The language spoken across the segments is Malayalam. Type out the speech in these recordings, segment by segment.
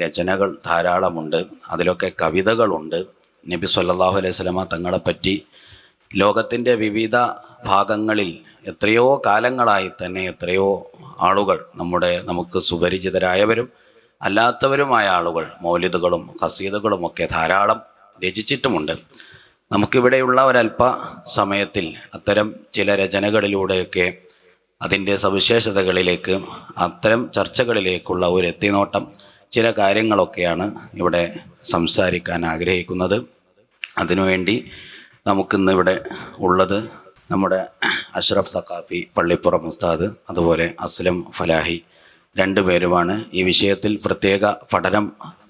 രചനകൾ ധാരാളമുണ്ട്. അതിലൊക്കെ കവിതകളുണ്ട്. നബി സല്ലല്ലാഹു അലൈഹി വസല്ലമ തങ്ങളെപ്പറ്റി ലോകത്തിൻ്റെ വിവിധ ഭാഗങ്ങളിൽ എത്രയോ കാലങ്ങളായി തന്നെ എത്രയോ ആളുകൾ നമുക്ക് സുപരിചിതരായവരും അല്ലാത്തവരുമായ ആളുകൾ മൗലിദുകളും ഖസീദുകളുമൊക്കെ ധാരാളം രചിച്ചിട്ടുമുണ്ട്. നമുക്കിവിടെയുള്ള ഒരല്പ സമയത്തിൽ അത്തരം ചില രചനകളിലൂടെയൊക്കെ അതിൻ്റെ സവിശേഷതകളിലേക്ക്, അത്തരം ചർച്ചകളിലേക്കുള്ള ഒരു എത്തിനോട്ടം, ചില കാര്യങ്ങളൊക്കെയാണ് ഇവിടെ സംസാരിക്കാൻ ആഗ്രഹിക്കുന്നത്. അതിനുവേണ്ടി നമുക്കിന്ന് ഇവിടെ ഉള്ളത് നമ്മുടെ അഷ്റഫ് സഖാഫി പള്ളിപ്പുറം ഉസ്താദ്, അതുപോലെ അസ്ലം ഫലാഹി, രണ്ടുപേരുമാണ്. ഈ വിഷയത്തിൽ പ്രത്യേക പഠനം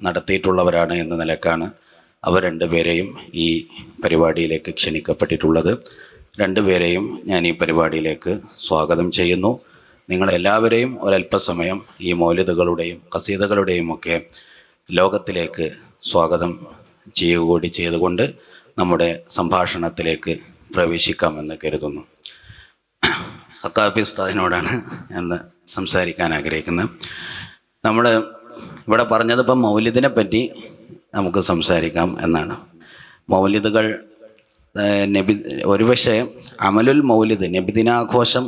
നടത്തിയിട്ടുള്ളവരാണ് എന്ന നിലക്കാണ് അവർ രണ്ടുപേരെയും ഈ പരിപാടിയിലേക്ക് ക്ഷണിക്കപ്പെട്ടിട്ടുള്ളത്. രണ്ടുപേരെയും ഞാൻ ഈ പരിപാടിയിലേക്ക് സ്വാഗതം ചെയ്യുന്നു. നിങ്ങളെല്ലാവരെയും ഒരല്പസമയം ഈ മൗലിദുകളുടെയും ഖസീദകളുടെയും ഒക്കെ ലോകത്തിലേക്ക് സ്വാഗതം ചെയ്യുക കൂടി ചെയ്തുകൊണ്ട് നമ്മുടെ സംഭാഷണത്തിലേക്ക് പ്രവേശിക്കാമെന്ന് കരുതുന്നു. സഖാഫി ഉസ്താദിനോടാണ് ഞാൻ സംസാരിക്കാൻ ആഗ്രഹിക്കുന്നത്. നമ്മൾ ഇവിടെ പറഞ്ഞതിപ്പം മൗലിദിനെ പറ്റി നമുക്ക് സംസാരിക്കാം എന്നാണ്. മൗലിദുകൾ ഒരുപക്ഷെ അമലുൽ മൗലിദ്, നബിദിനാഘോഷം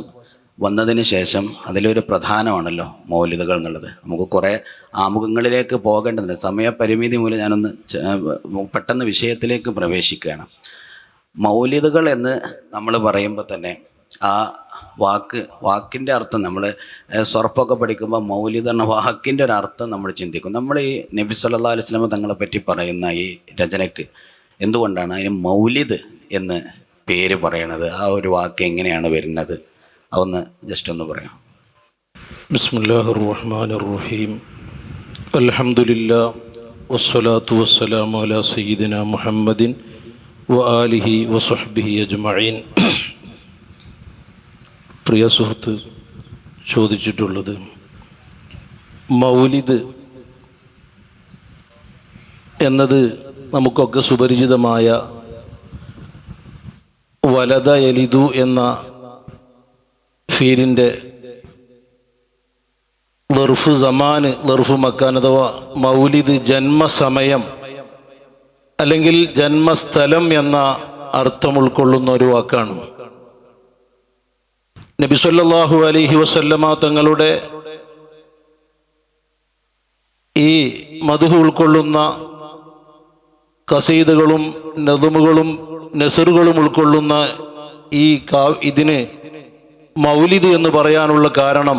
വന്നതിന് ശേഷം അതിലൊരു പ്രധാനമാണല്ലോ മൗലിദുകൾ എന്നുള്ളത്. നമുക്ക് കുറേ ആമുഖങ്ങളിലേക്ക് പോകേണ്ടതുണ്ട്. സമയപരിമിതി മൂലം ഞാനൊന്ന് പെട്ടെന്ന് വിഷയത്തിലേക്ക് പ്രവേശിക്കുകയാണ്. മൗലിദുകൾ എന്ന് നമ്മൾ പറയുമ്പോൾ തന്നെ ആ വാക്കിൻ്റെ അർത്ഥം, നമ്മൾ സ്വർപ്പൊക്കെ പഠിക്കുമ്പോൾ മൗലിദ് എന്ന വാക്കിൻ്റെ ഒരു അർത്ഥം നമ്മൾ ചിന്തിക്കും. നമ്മൾ ഈ നബി സല്ലല്ലാഹു അലൈഹി വസല്ലം തങ്ങളെ പറ്റി പറയുന്ന ഈ രചനയ്ക്ക് എന്തുകൊണ്ടാണ് അതിന് മൗലിദ് എന്ന് പേര് പറയണത്? ആ ഒരു വാക്ക് എങ്ങനെയാണ് വരുന്നത്? അതൊന്ന് ജസ്റ്റ് ഒന്ന് പറയാം. ബിസ്മില്ലാഹിർ റഹ്മാനിർ റഹീം. അൽഹംദുലില്ലാഹ് വസ്സലാത്തു വസ്സലാമു അലാ സയ്യിദിനാ മുഹമ്മദിൻ വ ആലിഹി വസ്വഹ്ബിഹി അജ്മഈൻ. പ്രിയ സുഹൃത്ത് ചോദിച്ചിട്ടുള്ളത് മൗലിദ് എന്നത് നമുക്കൊക്കെ സുപരിചിതമായ വലദ യലിദു എന്ന ഫീലിൻ്റെ ലർഫ് സമാന്, ലർഫ് മക്കാൻ അഥവാ മൗലിദ് ജന്മസമയം അല്ലെങ്കിൽ ജന്മസ്ഥലം എന്ന അർത്ഥം ഉൾക്കൊള്ളുന്ന ഒരു വാക്കാണ്. നബി സല്ലല്ലാഹു അലൈഹി വസല്ലമ തങ്ങളുടെ ഈ മദ്ഹ് ഉൾക്കൊള്ളുന്ന ഖസീദുകളും നദ്മുകളും നസറുകളും ഉൾക്കൊള്ളുന്ന ഇതിന് മൗലിദ് എന്ന് പറയാനുള്ള കാരണം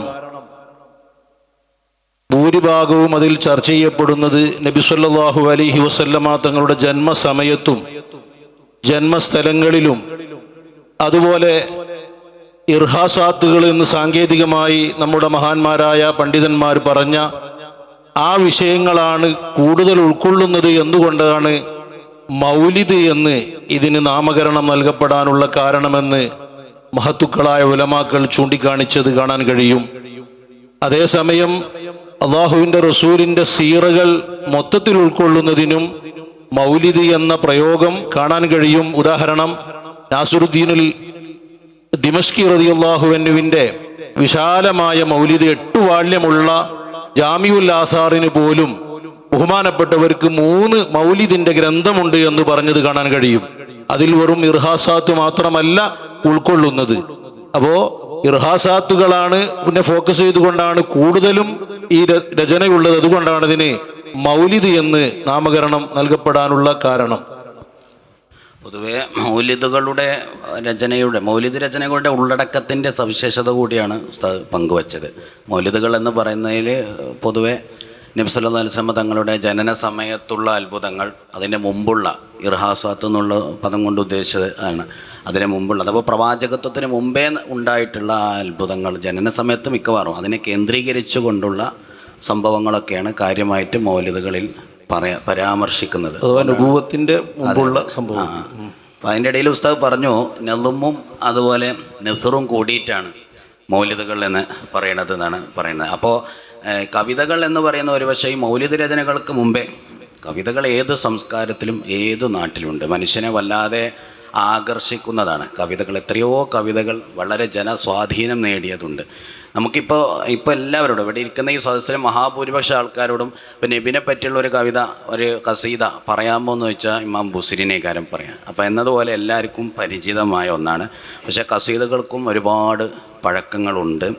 ഭൂരിഭാഗവും അതിൽ ചർച്ച ചെയ്യപ്പെടുന്നത് നബി സല്ലല്ലാഹു അലൈഹി വസല്ലമ തങ്ങളുടെ ജന്മസമയത്തും ജന്മസ്ഥലങ്ങളിലും അതുപോലെ ഇർഹാസാത്തുകൾ എന്ന് സാങ്കേതികമായി നമ്മുടെ മഹാന്മാരായ പണ്ഡിതന്മാർ പറഞ്ഞ ആ വിഷയങ്ങളാണ് കൂടുതൽ ഉൾക്കൊള്ളുന്നത് എന്നുകൊണ്ടാണ് മൗലിദ് എന്ന് ഇതിന് നാമകരണം നൽകപ്പെടാനുള്ള കാരണമെന്ന് മഹത്തുക്കളായ ഉലമാക്കൾ ചൂണ്ടിക്കാണിച്ചത് കാണാൻ കഴിയും. അതേസമയം അള്ളാഹുവിൻ്റെ റസൂലിൻ്റെ സീറകൾ മൊത്തത്തിൽ ഉൾക്കൊള്ളുന്നതിനും മൗലിദ് എന്ന പ്രയോഗം കാണാൻ കഴിയും. ഉദാഹരണം, നാസിറുദ്ദീനുൽ ദിമഷ്കി റളിയല്ലാഹു അൻഹുവിൻ്റെ വിശാലമായ മൗലിദ് 8 വാള്യമുള്ള ജാമിഉൽ ആസാറിന് പോലും ബഹുമാനപ്പെട്ടവർക്ക് 3 മൗലിദിന്റെ ഗ്രന്ഥമുണ്ട് എന്ന് പറഞ്ഞത് കാണാൻ കഴിയും. അതിൽ വെറും ഇർഹാസാത്ത് മാത്രമല്ല ഉൾക്കൊള്ളുന്നത്. അപ്പോ ഇർഹാസാത്തുകളാണ് പിന്നെ ഫോക്കസ് ചെയ്തുകൊണ്ടാണ് കൂടുതലും ഈ രചനയുള്ളത്. അതുകൊണ്ടാണ് ഇതിന് മൗലിദ് എന്ന് നാമകരണം നൽകപ്പെടാനുള്ള കാരണം. പൊതുവെ മൗലിദ് രചനകളുടെ ഉള്ളടക്കത്തിൻ്റെ സവിശേഷത കൂടിയാണ് ഉസ്താദ് പങ്കുവച്ചത്. മൗലിദുകൾ എന്ന് പറയുന്നതിൽ പൊതുവെ നബി സല്ലല്ലാഹു അലൈഹി വസല്ലം തങ്ങളുടെ ജനന സമയത്തുള്ള അത്ഭുതങ്ങൾ, അതിൻ്റെ മുമ്പുള്ള ഇർഹാസാത്ത് എന്നുള്ള പദം കൊണ്ട് ഉദ്ദേശിച്ചത് ആണ് അതിന് മുമ്പുള്ളത്. അപ്പോൾ പ്രവാചകത്വത്തിന് മുമ്പേ ഉണ്ടായിട്ടുള്ള ആ അത്ഭുതങ്ങൾ ജനന സമയത്ത് മിക്കവാറും അതിനെ കേന്ദ്രീകരിച്ചു കൊണ്ടുള്ള സംഭവങ്ങളൊക്കെയാണ് കാര്യമായിട്ട് മൗലിദുകളിൽ പരാമർശിക്കുന്നത്. അനുഭവത്തിൻ്റെ മുമ്പുള്ള സംഭവം. അപ്പം അതിൻ്റെ ഇടയിൽ ഉസ്താദ് പറഞ്ഞു നളുമും അതുപോലെ നസറും കൂടിയിട്ടാണ് മൗലിദുകൾ എന്ന് പറയണത് എന്നാണ് പറയുന്നത്. അപ്പോൾ കവിതകൾ എന്ന് പറയുന്ന ഒരു പക്ഷേ ഈ മൗലിദ് രചനകൾക്ക് മുമ്പേ കവിതകൾ ഏത് സംസ്കാരത്തിലും ഏത് നാട്ടിലുണ്ട്. മനുഷ്യനെ വല്ലാതെ ആകർഷിക്കുന്നതാണ് കവിതകൾ. എത്രയോ കവിതകൾ വളരെ ജനസ്വാധീനം നേടിയതുണ്ട്. ഇപ്പോൾ എല്ലാവരോടും ഇവിടെ ഇരിക്കുന്ന ഈ സദസ്സിലെ മഹാഭൂരിപക്ഷ ആൾക്കാരോടും ഇപ്പോൾ നബിനെ പറ്റിയുള്ള ഒരു കവിത, ഒരു ഖസീദ പറയാമോ എന്ന് വെച്ചാൽ ഇമാം ബുസ്രിനെ കാര്യം പറയാം. അപ്പോൾ എന്നതുപോലെ എല്ലാവർക്കും പരിചിതമായ ഒന്നാണ്. പക്ഷേ ഖസീദകൾക്കും ഒരുപാട് പഴക്കങ്ങളുണ്ട്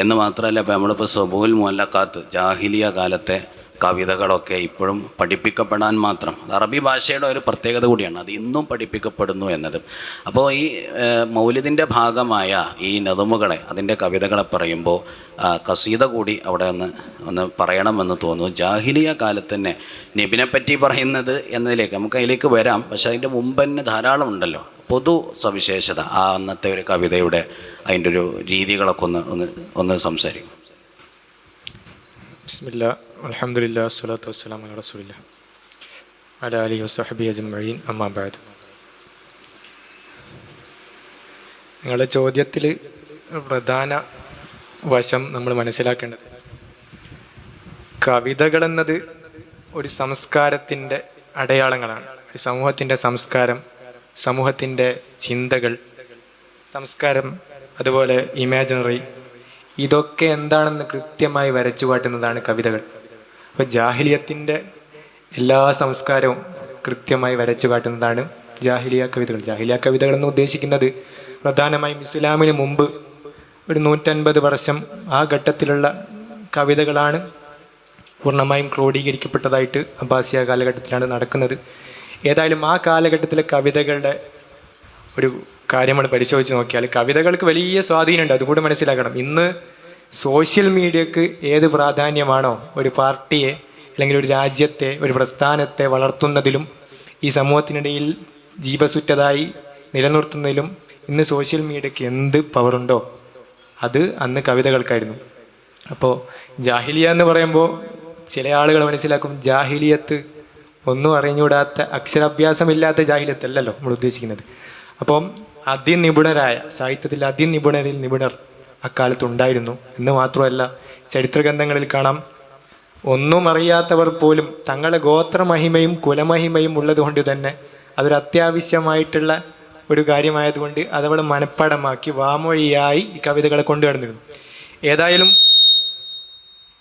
എന്ന് മാത്രമല്ല, ഇപ്പോൾ നമ്മളിപ്പോൾ സബൂൽ മുഅല്ലഖാത്ത് ജാഹിലിയ കാലത്തെ കവിതകളൊക്കെ ഇപ്പോഴും പഠിപ്പിക്കപ്പെടാൻ മാത്രം, അത് അറബി ഭാഷയുടെ ഒരു പ്രത്യേകത കൂടിയാണ്, അത് ഇന്നും പഠിപ്പിക്കപ്പെടുന്നു എന്നത്. അപ്പോൾ ഈ മൗലിദിൻ്റെ ഭാഗമായ ഈ നദമുകളെ, അതിൻ്റെ കവിതകളെ പറയുമ്പോൾ ഖസീദ കൂടി അവിടെ ഒന്ന് പറയണമെന്ന് തോന്നുന്നു. ജാഹിലിയ കാലത്ത് തന്നെ നബിനെ പറ്റി പറയുന്നത് എന്നതിലേക്ക് നമുക്ക് അതിലേക്ക് വരാം. പക്ഷേ അതിൻ്റെ മുമ്പ് തന്നെ ധാരാളം ഉണ്ടല്ലോ പൊതു സവിശേഷത. ആ അന്നത്തെ ഒരു കവിതയുടെ അതിൻ്റെ ഒരു രീതികളൊക്കെ ഒന്ന് സംസാരിക്കും. ബിസ്മില്ലാ അൽഹംദുലില്ലാ സ്വലാത്തു വസ്സലാമു അലാ റസൂലില്ലാ അലാ ആലിഹി വസ്സഹ്ബിഹി അജ്മഈൻ അമ്മാ ബഅദ്. നിങ്ങളുടെ ചോദ്യത്തിൽ പ്രധാന വശം നമ്മൾ മനസ്സിലാക്കേണ്ടത്, കവിതകളെന്നത് ഒരു സംസ്കാരത്തിൻ്റെ അടയാളങ്ങളാണ്. ഒരു സമൂഹത്തിൻ്റെ സംസ്കാരം, സമൂഹത്തിൻ്റെ ചിന്തകൾ, സംസ്കാരം, അതുപോലെ ഇമാജിനറി, ഇതൊക്കെ എന്താണെന്ന് കൃത്യമായി വരച്ചു കാട്ടുന്നതാണ് കവിതകൾ. അപ്പോൾ ജാഹിലിയത്തിൻ്റെ എല്ലാ സംസ്കാരവും കൃത്യമായി വരച്ചു കാട്ടുന്നതാണ് ജാഹിലിയ കവിതകൾ. ജാഹിലിയ കവിതകൾ എന്ന് ഉദ്ദേശിക്കുന്നത് പ്രധാനമായും ഇസ്ലാമിന് മുമ്പ് ഒരു 150 വർഷം ആ ഘട്ടത്തിലുള്ള കവിതകളാണ് പൂർണ്ണമായും ക്രോഡീകരിക്കപ്പെട്ടതായിട്ട് അബ്ബാസിയ കാലഘട്ടത്തിലാണ് നടക്കുന്നത്. ഏതായാലും ആ കാലഘട്ടത്തിലെ കവിതകളുടെ ഒരു കാര്യമാണ് പരിശോധിച്ച് നോക്കിയാൽ കവിതകൾക്ക് വലിയ സ്വാധീനമുണ്ട്. അതുകൂടി മനസ്സിലാക്കണം. ഇന്ന് സോഷ്യൽ മീഡിയക്ക് ഏത് പ്രാധാന്യമാണോ ഒരു പാർട്ടിയെ അല്ലെങ്കിൽ ഒരു രാജ്യത്തെ, ഒരു പ്രസ്ഥാനത്തെ വളർത്തുന്നതിലും ഈ സമൂഹത്തിനിടയിൽ ജീവസുറ്റതായി നിലനിർത്തുന്നതിലും ഇന്ന് സോഷ്യൽ മീഡിയക്ക് എന്ത് പവറുണ്ടോ അത് അന്ന് കവിതകൾക്കായിരുന്നു. അപ്പോൾ ജാഹിലിയ എന്ന് പറയുമ്പോൾ ചില ആളുകൾ മനസ്സിലാക്കും ജാഹിലിയത്ത് ഒന്നും അറിഞ്ഞുകൂടാത്ത, അക്ഷരാഭ്യാസമില്ലാത്ത ജാഹിലിയത്തല്ലല്ലോ നമ്മൾ ഉദ്ദേശിക്കുന്നത്. അപ്പം അതിനിപുണരായ, സാഹിത്യത്തിൽ അതിനിപുണരിൽ നിപുണർ അക്കാലത്തുണ്ടായിരുന്നു എന്ന് മാത്രമല്ല, ചരിത്രഗ്രന്ഥങ്ങളിൽ കാണാം ഒന്നും അറിയാത്തവർ പോലും തങ്ങളുടെ ഗോത്രമഹിമയും കുലമഹിമയും ഉള്ളതുകൊണ്ട് തന്നെ അതൊരു അത്യാവശ്യമായിട്ടുള്ള ഒരു കാര്യമായതുകൊണ്ട് അതവൾ മനഃപ്പാടമാക്കി വാമൊഴിയായി ഈ കവിതകളെ കൊണ്ടുവരുന്നിരുന്നു. ഏതായാലും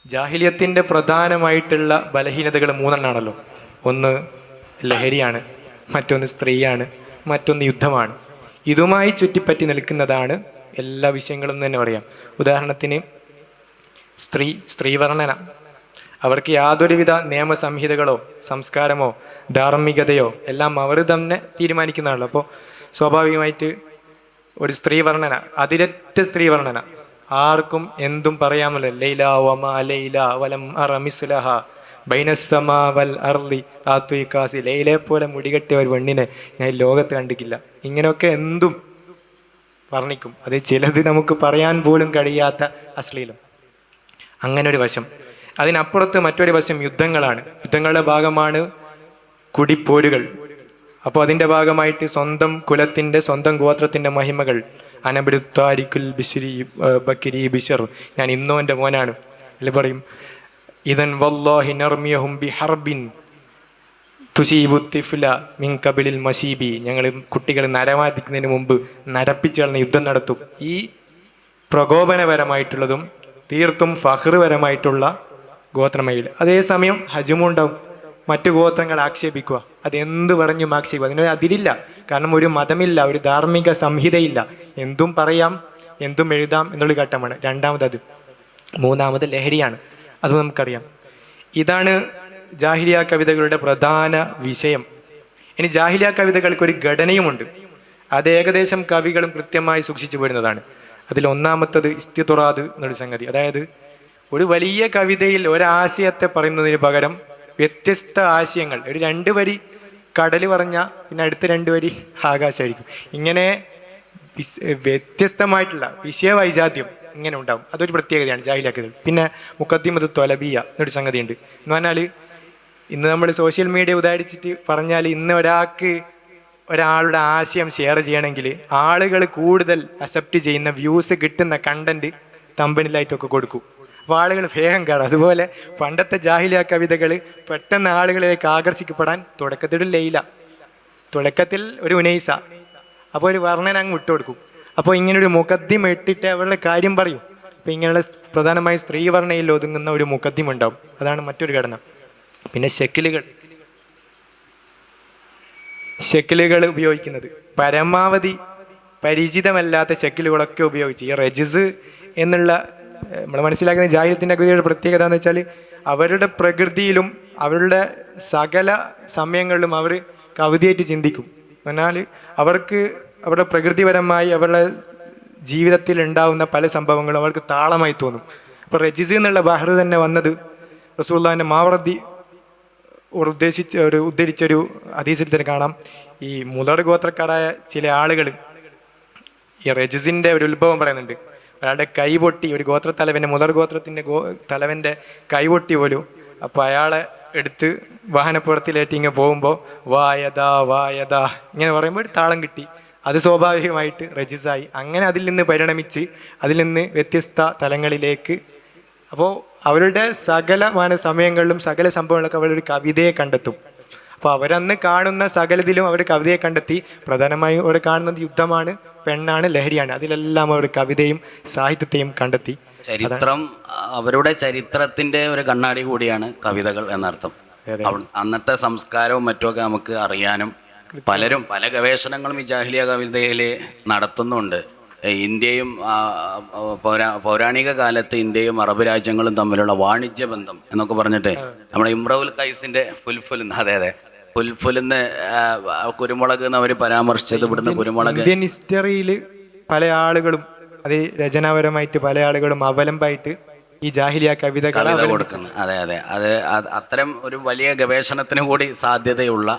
ജാഹിലിയത്തിൻ്റെ പ്രധാനമായിട്ടുള്ള ബലഹീനതകൾ 3 ഒന്ന് ലഹരിയാണ്, മറ്റൊന്ന് സ്ത്രീയാണ്, മറ്റൊന്ന് യുദ്ധമാണ്. ഇതുമായി ചുറ്റിപ്പറ്റി നിൽക്കുന്നതാണ് എല്ലാ വിഷയങ്ങളും തന്നെ പറയാം. ഉദാഹരണത്തിന് സ്ത്രീവർണ്ണന, അവർക്ക് യാതൊരുവിധ നിയമസംഹിതകളോ സംസ്കാരമോ ധാർമ്മികതയോ എല്ലാം അവർ തന്നെ തീരുമാനിക്കുന്നതാണല്ലോ. അപ്പോൾ സ്വാഭാവികമായിട്ട് ഒരു സ്ത്രീവർണ്ണന, അതിരറ്റ സ്ത്രീവർണ്ണന, ആർക്കും എന്തും പറയാമെന്നുള്ളത്. ലൈല വമാ ലൈല വലം അറ മിസ്ലഹ ബൈനസ്സമാ വൽ അർളി താത്വികാസി, ലൈലയെ പോലെ മുടികെട്ടിയ ഒരു പെണ്ണിനെ ഞാൻ ലോകത്ത് കണ്ടിട്ടില്ല. ഇങ്ങനെയൊക്കെ എന്തും വർണ്ണിക്കും. അത് ചിലത് നമുക്ക് പറയാൻ പോലും കഴിയാത്ത അശ്ലീലം. അങ്ങനെ ഒരു വശം. അതിനപ്പുറത്ത് മറ്റൊരു വശം യുദ്ധങ്ങളാണ്. യുദ്ധങ്ങളുടെ ഭാഗമാണ് കുടിപ്പോരുകൾ. അപ്പോൾ അതിൻ്റെ ഭാഗമായിട്ട് സ്വന്തം കുലത്തിൻ്റെ, സ്വന്തം ഗോത്രത്തിൻ്റെ മഹിമകൾ, അനബിടുത്താരിക്കുൽ ബിശ്രി ബക്കിരി ബിഷർ, ഞാൻ ഇന്നോൻ്റെ മോനാണ് അല്ലെ പറയും. ഇതൻ വല്ലാഹി നർമിയഹും ബി ഹർബിൻ തുശീബുത്തിഫുല മിൻ കബിലിൽ മഷീബി, ഞങ്ങൾ കുട്ടികൾ നരമാറ്റിക്കുന്നതിന് മുമ്പ് നരപ്പിച്ച് കളഞ്ഞ യുദ്ധം നടത്തും. ഈ പ്രകോപനപരമായിട്ടുള്ളതും തീർത്തും ഫഹ്റുപരമായിട്ടുള്ള ഗോത്രമയിൽ. അതേസമയം ഹജുമുണ്ടാവും, മറ്റു ഗോത്രങ്ങൾ ആക്ഷേപിക്കുക, അതെന്ത് പറഞ്ഞും ആക്ഷേപിക്കുക. അതിനൊരു അതിരില്ല. കാരണം ഒരു മതമില്ല, ഒരു ധാർമ്മിക സംഹിതയില്ല. എന്തും പറയാം, എന്തും എഴുതാം എന്നുള്ള ഘട്ടമാണ്. രണ്ടാമത്. മൂന്നാമത് ലഹരിയാണ്. അത് നമുക്കറിയാം. ഇതാണ് ജാഹിലിയ കവിതകളുടെ പ്രധാന വിഷയം. ഇനി ജാഹിലിയ കവിതകൾക്കൊരു ഘടനയുമുണ്ട്. അത് ഏകദേശം കവികളും കൃത്യമായി സൂക്ഷിച്ചു പോരുന്നതാണ്. അതിൽ ഒന്നാമത്തത് ഇസ്തിത്റാദ് എന്നൊരു സംഗതി. അതായത് ഒരു വലിയ കവിതയിൽ ഒരാശയത്തെ പറയുന്നതിന് പകരം വ്യത്യസ്ത ആശയങ്ങൾ, ഒരു 2 വരി കടൽ പറഞ്ഞാൽ പിന്നെ അടുത്ത 2 വരി ആകാശമായിരിക്കും. ഇങ്ങനെ വ്യത്യസ്തമായിട്ടുള്ള വിഷയവൈജാത്യം ഇങ്ങനെ ഉണ്ടാവും. അതൊരു പ്രത്യേകതയാണ് ജാഹിലിയ കവിതകൾ. പിന്നെ മുഖദ്ദിമത്ത് ത്വലബിയ എന്നൊരു സംഗതിയുണ്ട്. എന്ന് പറഞ്ഞാൽ ഇന്ന് നമ്മൾ സോഷ്യൽ മീഡിയ ഉദാഹരിച്ചിട്ട് പറഞ്ഞാൽ ഇന്ന് ഒരാളുടെ ആശയം ഷെയർ ചെയ്യണമെങ്കിൽ ആളുകൾ കൂടുതൽ അക്സെപ്റ്റ് ചെയ്യുന്ന, വ്യൂസ് കിട്ടുന്ന കണ്ടന്റ് തമ്പനിലായിട്ടൊക്കെ കൊടുക്കും. അപ്പോൾ ആളുകൾ വേഗം കാണും. അതുപോലെ പണ്ടത്തെ ജാഹിലിയ കവിതകൾ പെട്ടെന്ന് ആളുകളിലേക്ക് ആകർഷിക്കപ്പെടാൻ തുടക്കത്തിൽ ലൈല, തുടക്കത്തിൽ ഒരു ഉനൈസ, അപ്പോൾ ഒരു വർണ്ണന അങ്ങ് വിട്ടുകൊടുക്കും. അപ്പോൾ ഇങ്ങനൊരു മുഖദ്ദിമ ഇട്ടിട്ട് അവരുടെ കാര്യം പറയും. ഇപ്പം ഇങ്ങനെയുള്ള പ്രധാനമായും സ്ത്രീവർണ്ണയിൽ ഒതുങ്ങുന്ന ഒരു മുഖദ്ദിമുണ്ടാവും. അതാണ് മറ്റൊരു ഘടന. പിന്നെ ഷെക്കിലുകൾ ഉപയോഗിക്കുന്നത് പരമാവധി പരിചിതമല്ലാത്ത ഷെക്കിലുകളൊക്കെ ഉപയോഗിച്ച് ഈ റജിസ് എന്നുള്ള നമ്മൾ മനസ്സിലാക്കുന്ന ജാഹിലിയത്തിൻ്റെ കവിതയുടെ പ്രത്യേകത എന്ന് വെച്ചാൽ അവരുടെ പ്രകൃതിയിലും അവരുടെ സകല സമയങ്ങളിലും അവർ കവിതയായിട്ട് ചിന്തിക്കും. എന്നാൽ അവർക്ക് അവരുടെ പ്രകൃതിപരമായി അവരുടെ ജീവിതത്തിൽ ഉണ്ടാകുന്ന പല സംഭവങ്ങളും അവർക്ക് താളമായി തോന്നും. അപ്പോൾ റജിസ് എന്നുള്ള ബഹർ തന്നെ വന്നത് റസൂലുള്ളാഹിൻ്റെ മാവറദി ഉദ്ധരിച്ചൊരു ഹദീസിൽ തന്നെ കാണാം. ഈ മുലർ ഗോത്രക്കാരായ ചില ആളുകൾ ഈ റജിസിൻ്റെ ഒരു ഉത്ഭവം പറയുന്നുണ്ട്. ഒരാളുടെ കൈപൊട്ടി, ഒരു ഗോത്രത്തലവൻ്റെ മുലർ ഗോത്രത്തിൻ്റെ തലവൻ്റെ കൈപൊട്ടി പോലും. അപ്പോൾ അയാളെ എടുത്ത് വാഹനപ്പുറത്തിലേറ്റി ഇങ്ങനെ പോകുമ്പോൾ വായതാ ഇങ്ങനെ പറയുമ്പോൾ ഒരു താളം കിട്ടി. അത് സ്വാഭാവികമായിട്ട് റജിസായി. അങ്ങനെ അതിൽ നിന്ന് പരിണമിച്ച് അതിൽ നിന്ന് വ്യത്യസ്ത തലങ്ങളിലേക്ക്. അപ്പോൾ അവരുടെ സകലമായ സമയങ്ങളിലും സകല സംഭവങ്ങളൊക്കെ അവരൊരു കവിതയെ കണ്ടെത്തും. അപ്പോൾ അവരന്ന് കാണുന്ന സകലത്തിലും അവർ കവിതയെ കണ്ടെത്തി. പ്രധാനമായും അവിടെ കാണുന്നത് യുദ്ധമാണ്, പെണ്ണാണ്, ലഹരിയാണ്. അതിലെല്ലാം അവർ കവിതയും സാഹിത്യത്തെയും കണ്ടെത്തി. ചരിത്രം, അവരുടെ ചരിത്രത്തിൻ്റെ ഒരു കണ്ണാടി കൂടിയാണ് കവിതകൾ എന്നർത്ഥം. അന്നത്തെ സംസ്കാരവും മറ്റുമൊക്കെ നമുക്ക് അറിയാനും പലരും പല ഗവേഷണങ്ങളും ഈ ജാഹിലിയ കവിതയിൽ നടത്തുന്നുണ്ട്. ഇന്ത്യയും പൗരാണിക കാലത്ത് ഇന്ത്യയും അറബ് രാജ്യങ്ങളും തമ്മിലുള്ള വാണിജ്യ ബന്ധം എന്നൊക്കെ പറഞ്ഞിട്ട് നമ്മുടെ ഇമ്രഉൽ ഖൈസിന്റെ ഫുൽഫുലിന്ന് കുരുമുളക് എന്ന് അവർ പരാമർശിച്ചത് ഇവിടുന്ന് കുരുമുളക്. ഇന്ത്യൻ ഹിസ്റ്ററിയിൽ പല ആളുകളും അത് രചനാപരമായിട്ട് പല ആളുകളും അവലംബമായിട്ട് ഈ ജാഹിലിയ കവിത കൊടുക്കുന്നത്. അതെ അത് അത്തരം ഒരു വലിയ ഗവേഷണത്തിന് കൂടി സാധ്യതയുള്ള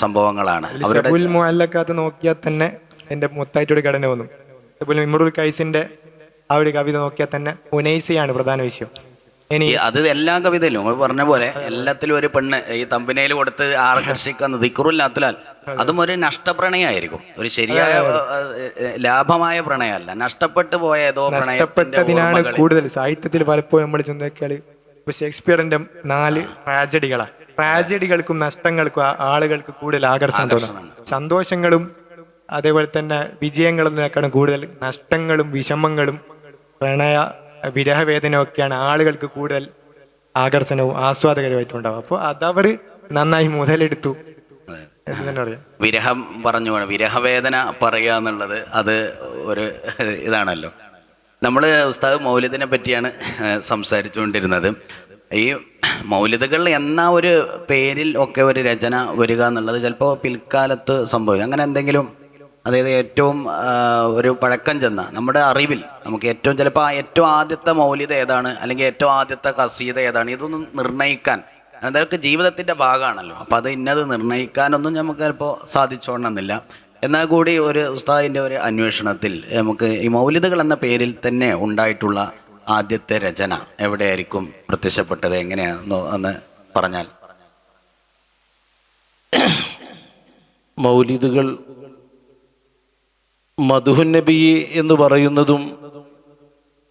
സംഭവങ്ങളാണ്. അവരുടെ മുഅല്ലഖാത്ത് നോക്കിയാൽ തന്നെ എൻ്റെ മൊത്തമായിട്ടൊരു ഘടന വന്നു. അതുപോലെ ഇമ്രുൽ ഖൈസിന്റെ ആ ഒരു കവിത നോക്കിയാൽ തന്നെ ഉനൈസയാണ് പ്രധാന വിഷയം. അത് എല്ലാ കവിതയിലും നമ്മൾ പറഞ്ഞ പോലെ എല്ലാത്തിലും ഒരു പെണ്ണ് ഈ തമ്പിനയിൽ കൊടുത്ത് ആകർഷിക്കുന്ന ദിക്റുല്ലാത്തുലാൽ അതും ഒരു നഷ്ടപ്രണയമായിരിക്കും. ഒരു ശരിയായ ലാഭമായ പ്രണയമല്ല, നഷ്ടപ്പെട്ടു പോയ ഏതോ നഷ്ടപ്പെട്ടതിനാണ് കൂടുതൽ. സാഹിത്യത്തിൽ പലപ്പോഴും നമ്മൾ ചിന്തിക്കാൽ ഇപ്പൊ ഷേക്സ്പിയറിന്റെ 4 ട്രാജഡികളാണ്. ട്രാജഡികൾക്കും നഷ്ടങ്ങൾക്കും ആളുകൾക്ക് കൂടുതൽ ആകർഷണം തോന്നും. സന്തോഷങ്ങളും അതേപോലെ തന്നെ വിജയങ്ങളൊന്നും കൂടുതൽ നഷ്ടങ്ങളും വിഷമങ്ങളും പ്രണയ വിരഹവേദനയൊക്കെയാണ് ആളുകൾക്ക് കൂടുതൽ ആകർഷണവും ആസ്വാദകരമായിട്ടുണ്ടാവും. അപ്പോൾ അതവർ നന്നായി മുതലെടുത്തു എന്ന് തന്നെ പറയാം. വിരഹം പറഞ്ഞു വേണം, വിരഹവേദന പറയുക എന്നുള്ളത് അത് ഒരു ഇതാണല്ലോ. നമ്മൾ ഉസ്താദ് മൗലിദിനെ പറ്റിയാണ് സംസാരിച്ചുകൊണ്ടിരുന്നത്. ഈ മൗലിദുകൾ എന്ന ഒരു പേരിൽ ഒക്കെ ഒരു രചന വരിക എന്നുള്ളത് ചിലപ്പോൾ പിൽക്കാലത്ത് സംഭവിക്കും. അങ്ങനെ എന്തെങ്കിലും, അതായത് ഏറ്റവും ഒരു പഴക്കം ചെന്ന നമ്മുടെ അറിവിൽ നമുക്ക് ഏറ്റവും ചിലപ്പോൾ ഏറ്റവും ആദ്യത്തെ മൗലിദ് ഏതാണ് അല്ലെങ്കിൽ ഏറ്റവും ആദ്യത്തെ ഖസീദ ഏതാണ്, ഇതൊന്നും നിർണ്ണയിക്കാൻ, അതൊക്കെ ജീവിതത്തിൻ്റെ ഭാഗമാണല്ലോ. അപ്പോൾ അത് ഇന്നത് നിർണ്ണയിക്കാനൊന്നും നമുക്ക് ചിലപ്പോൾ സാധിച്ചോണമെന്നില്ല. എന്നാൽ കൂടി ഒരു ഉസ്താദിൻ്റെ ഒരു അന്വേഷണത്തിൽ നമുക്ക് ഈ മൗലിദുകൾ എന്ന പേരിൽ തന്നെ ഉണ്ടായിട്ടുള്ള ആദ്യത്തെ രചന എവിടെയായിരിക്കും പ്രത്യക്ഷപ്പെട്ടത്, എങ്ങനെയാണെന്നോ എന്ന് പറഞ്ഞാൽ. മൗലിദുകൾ മദ്ഹുൻ നബി എന്ന് പറയുന്നതും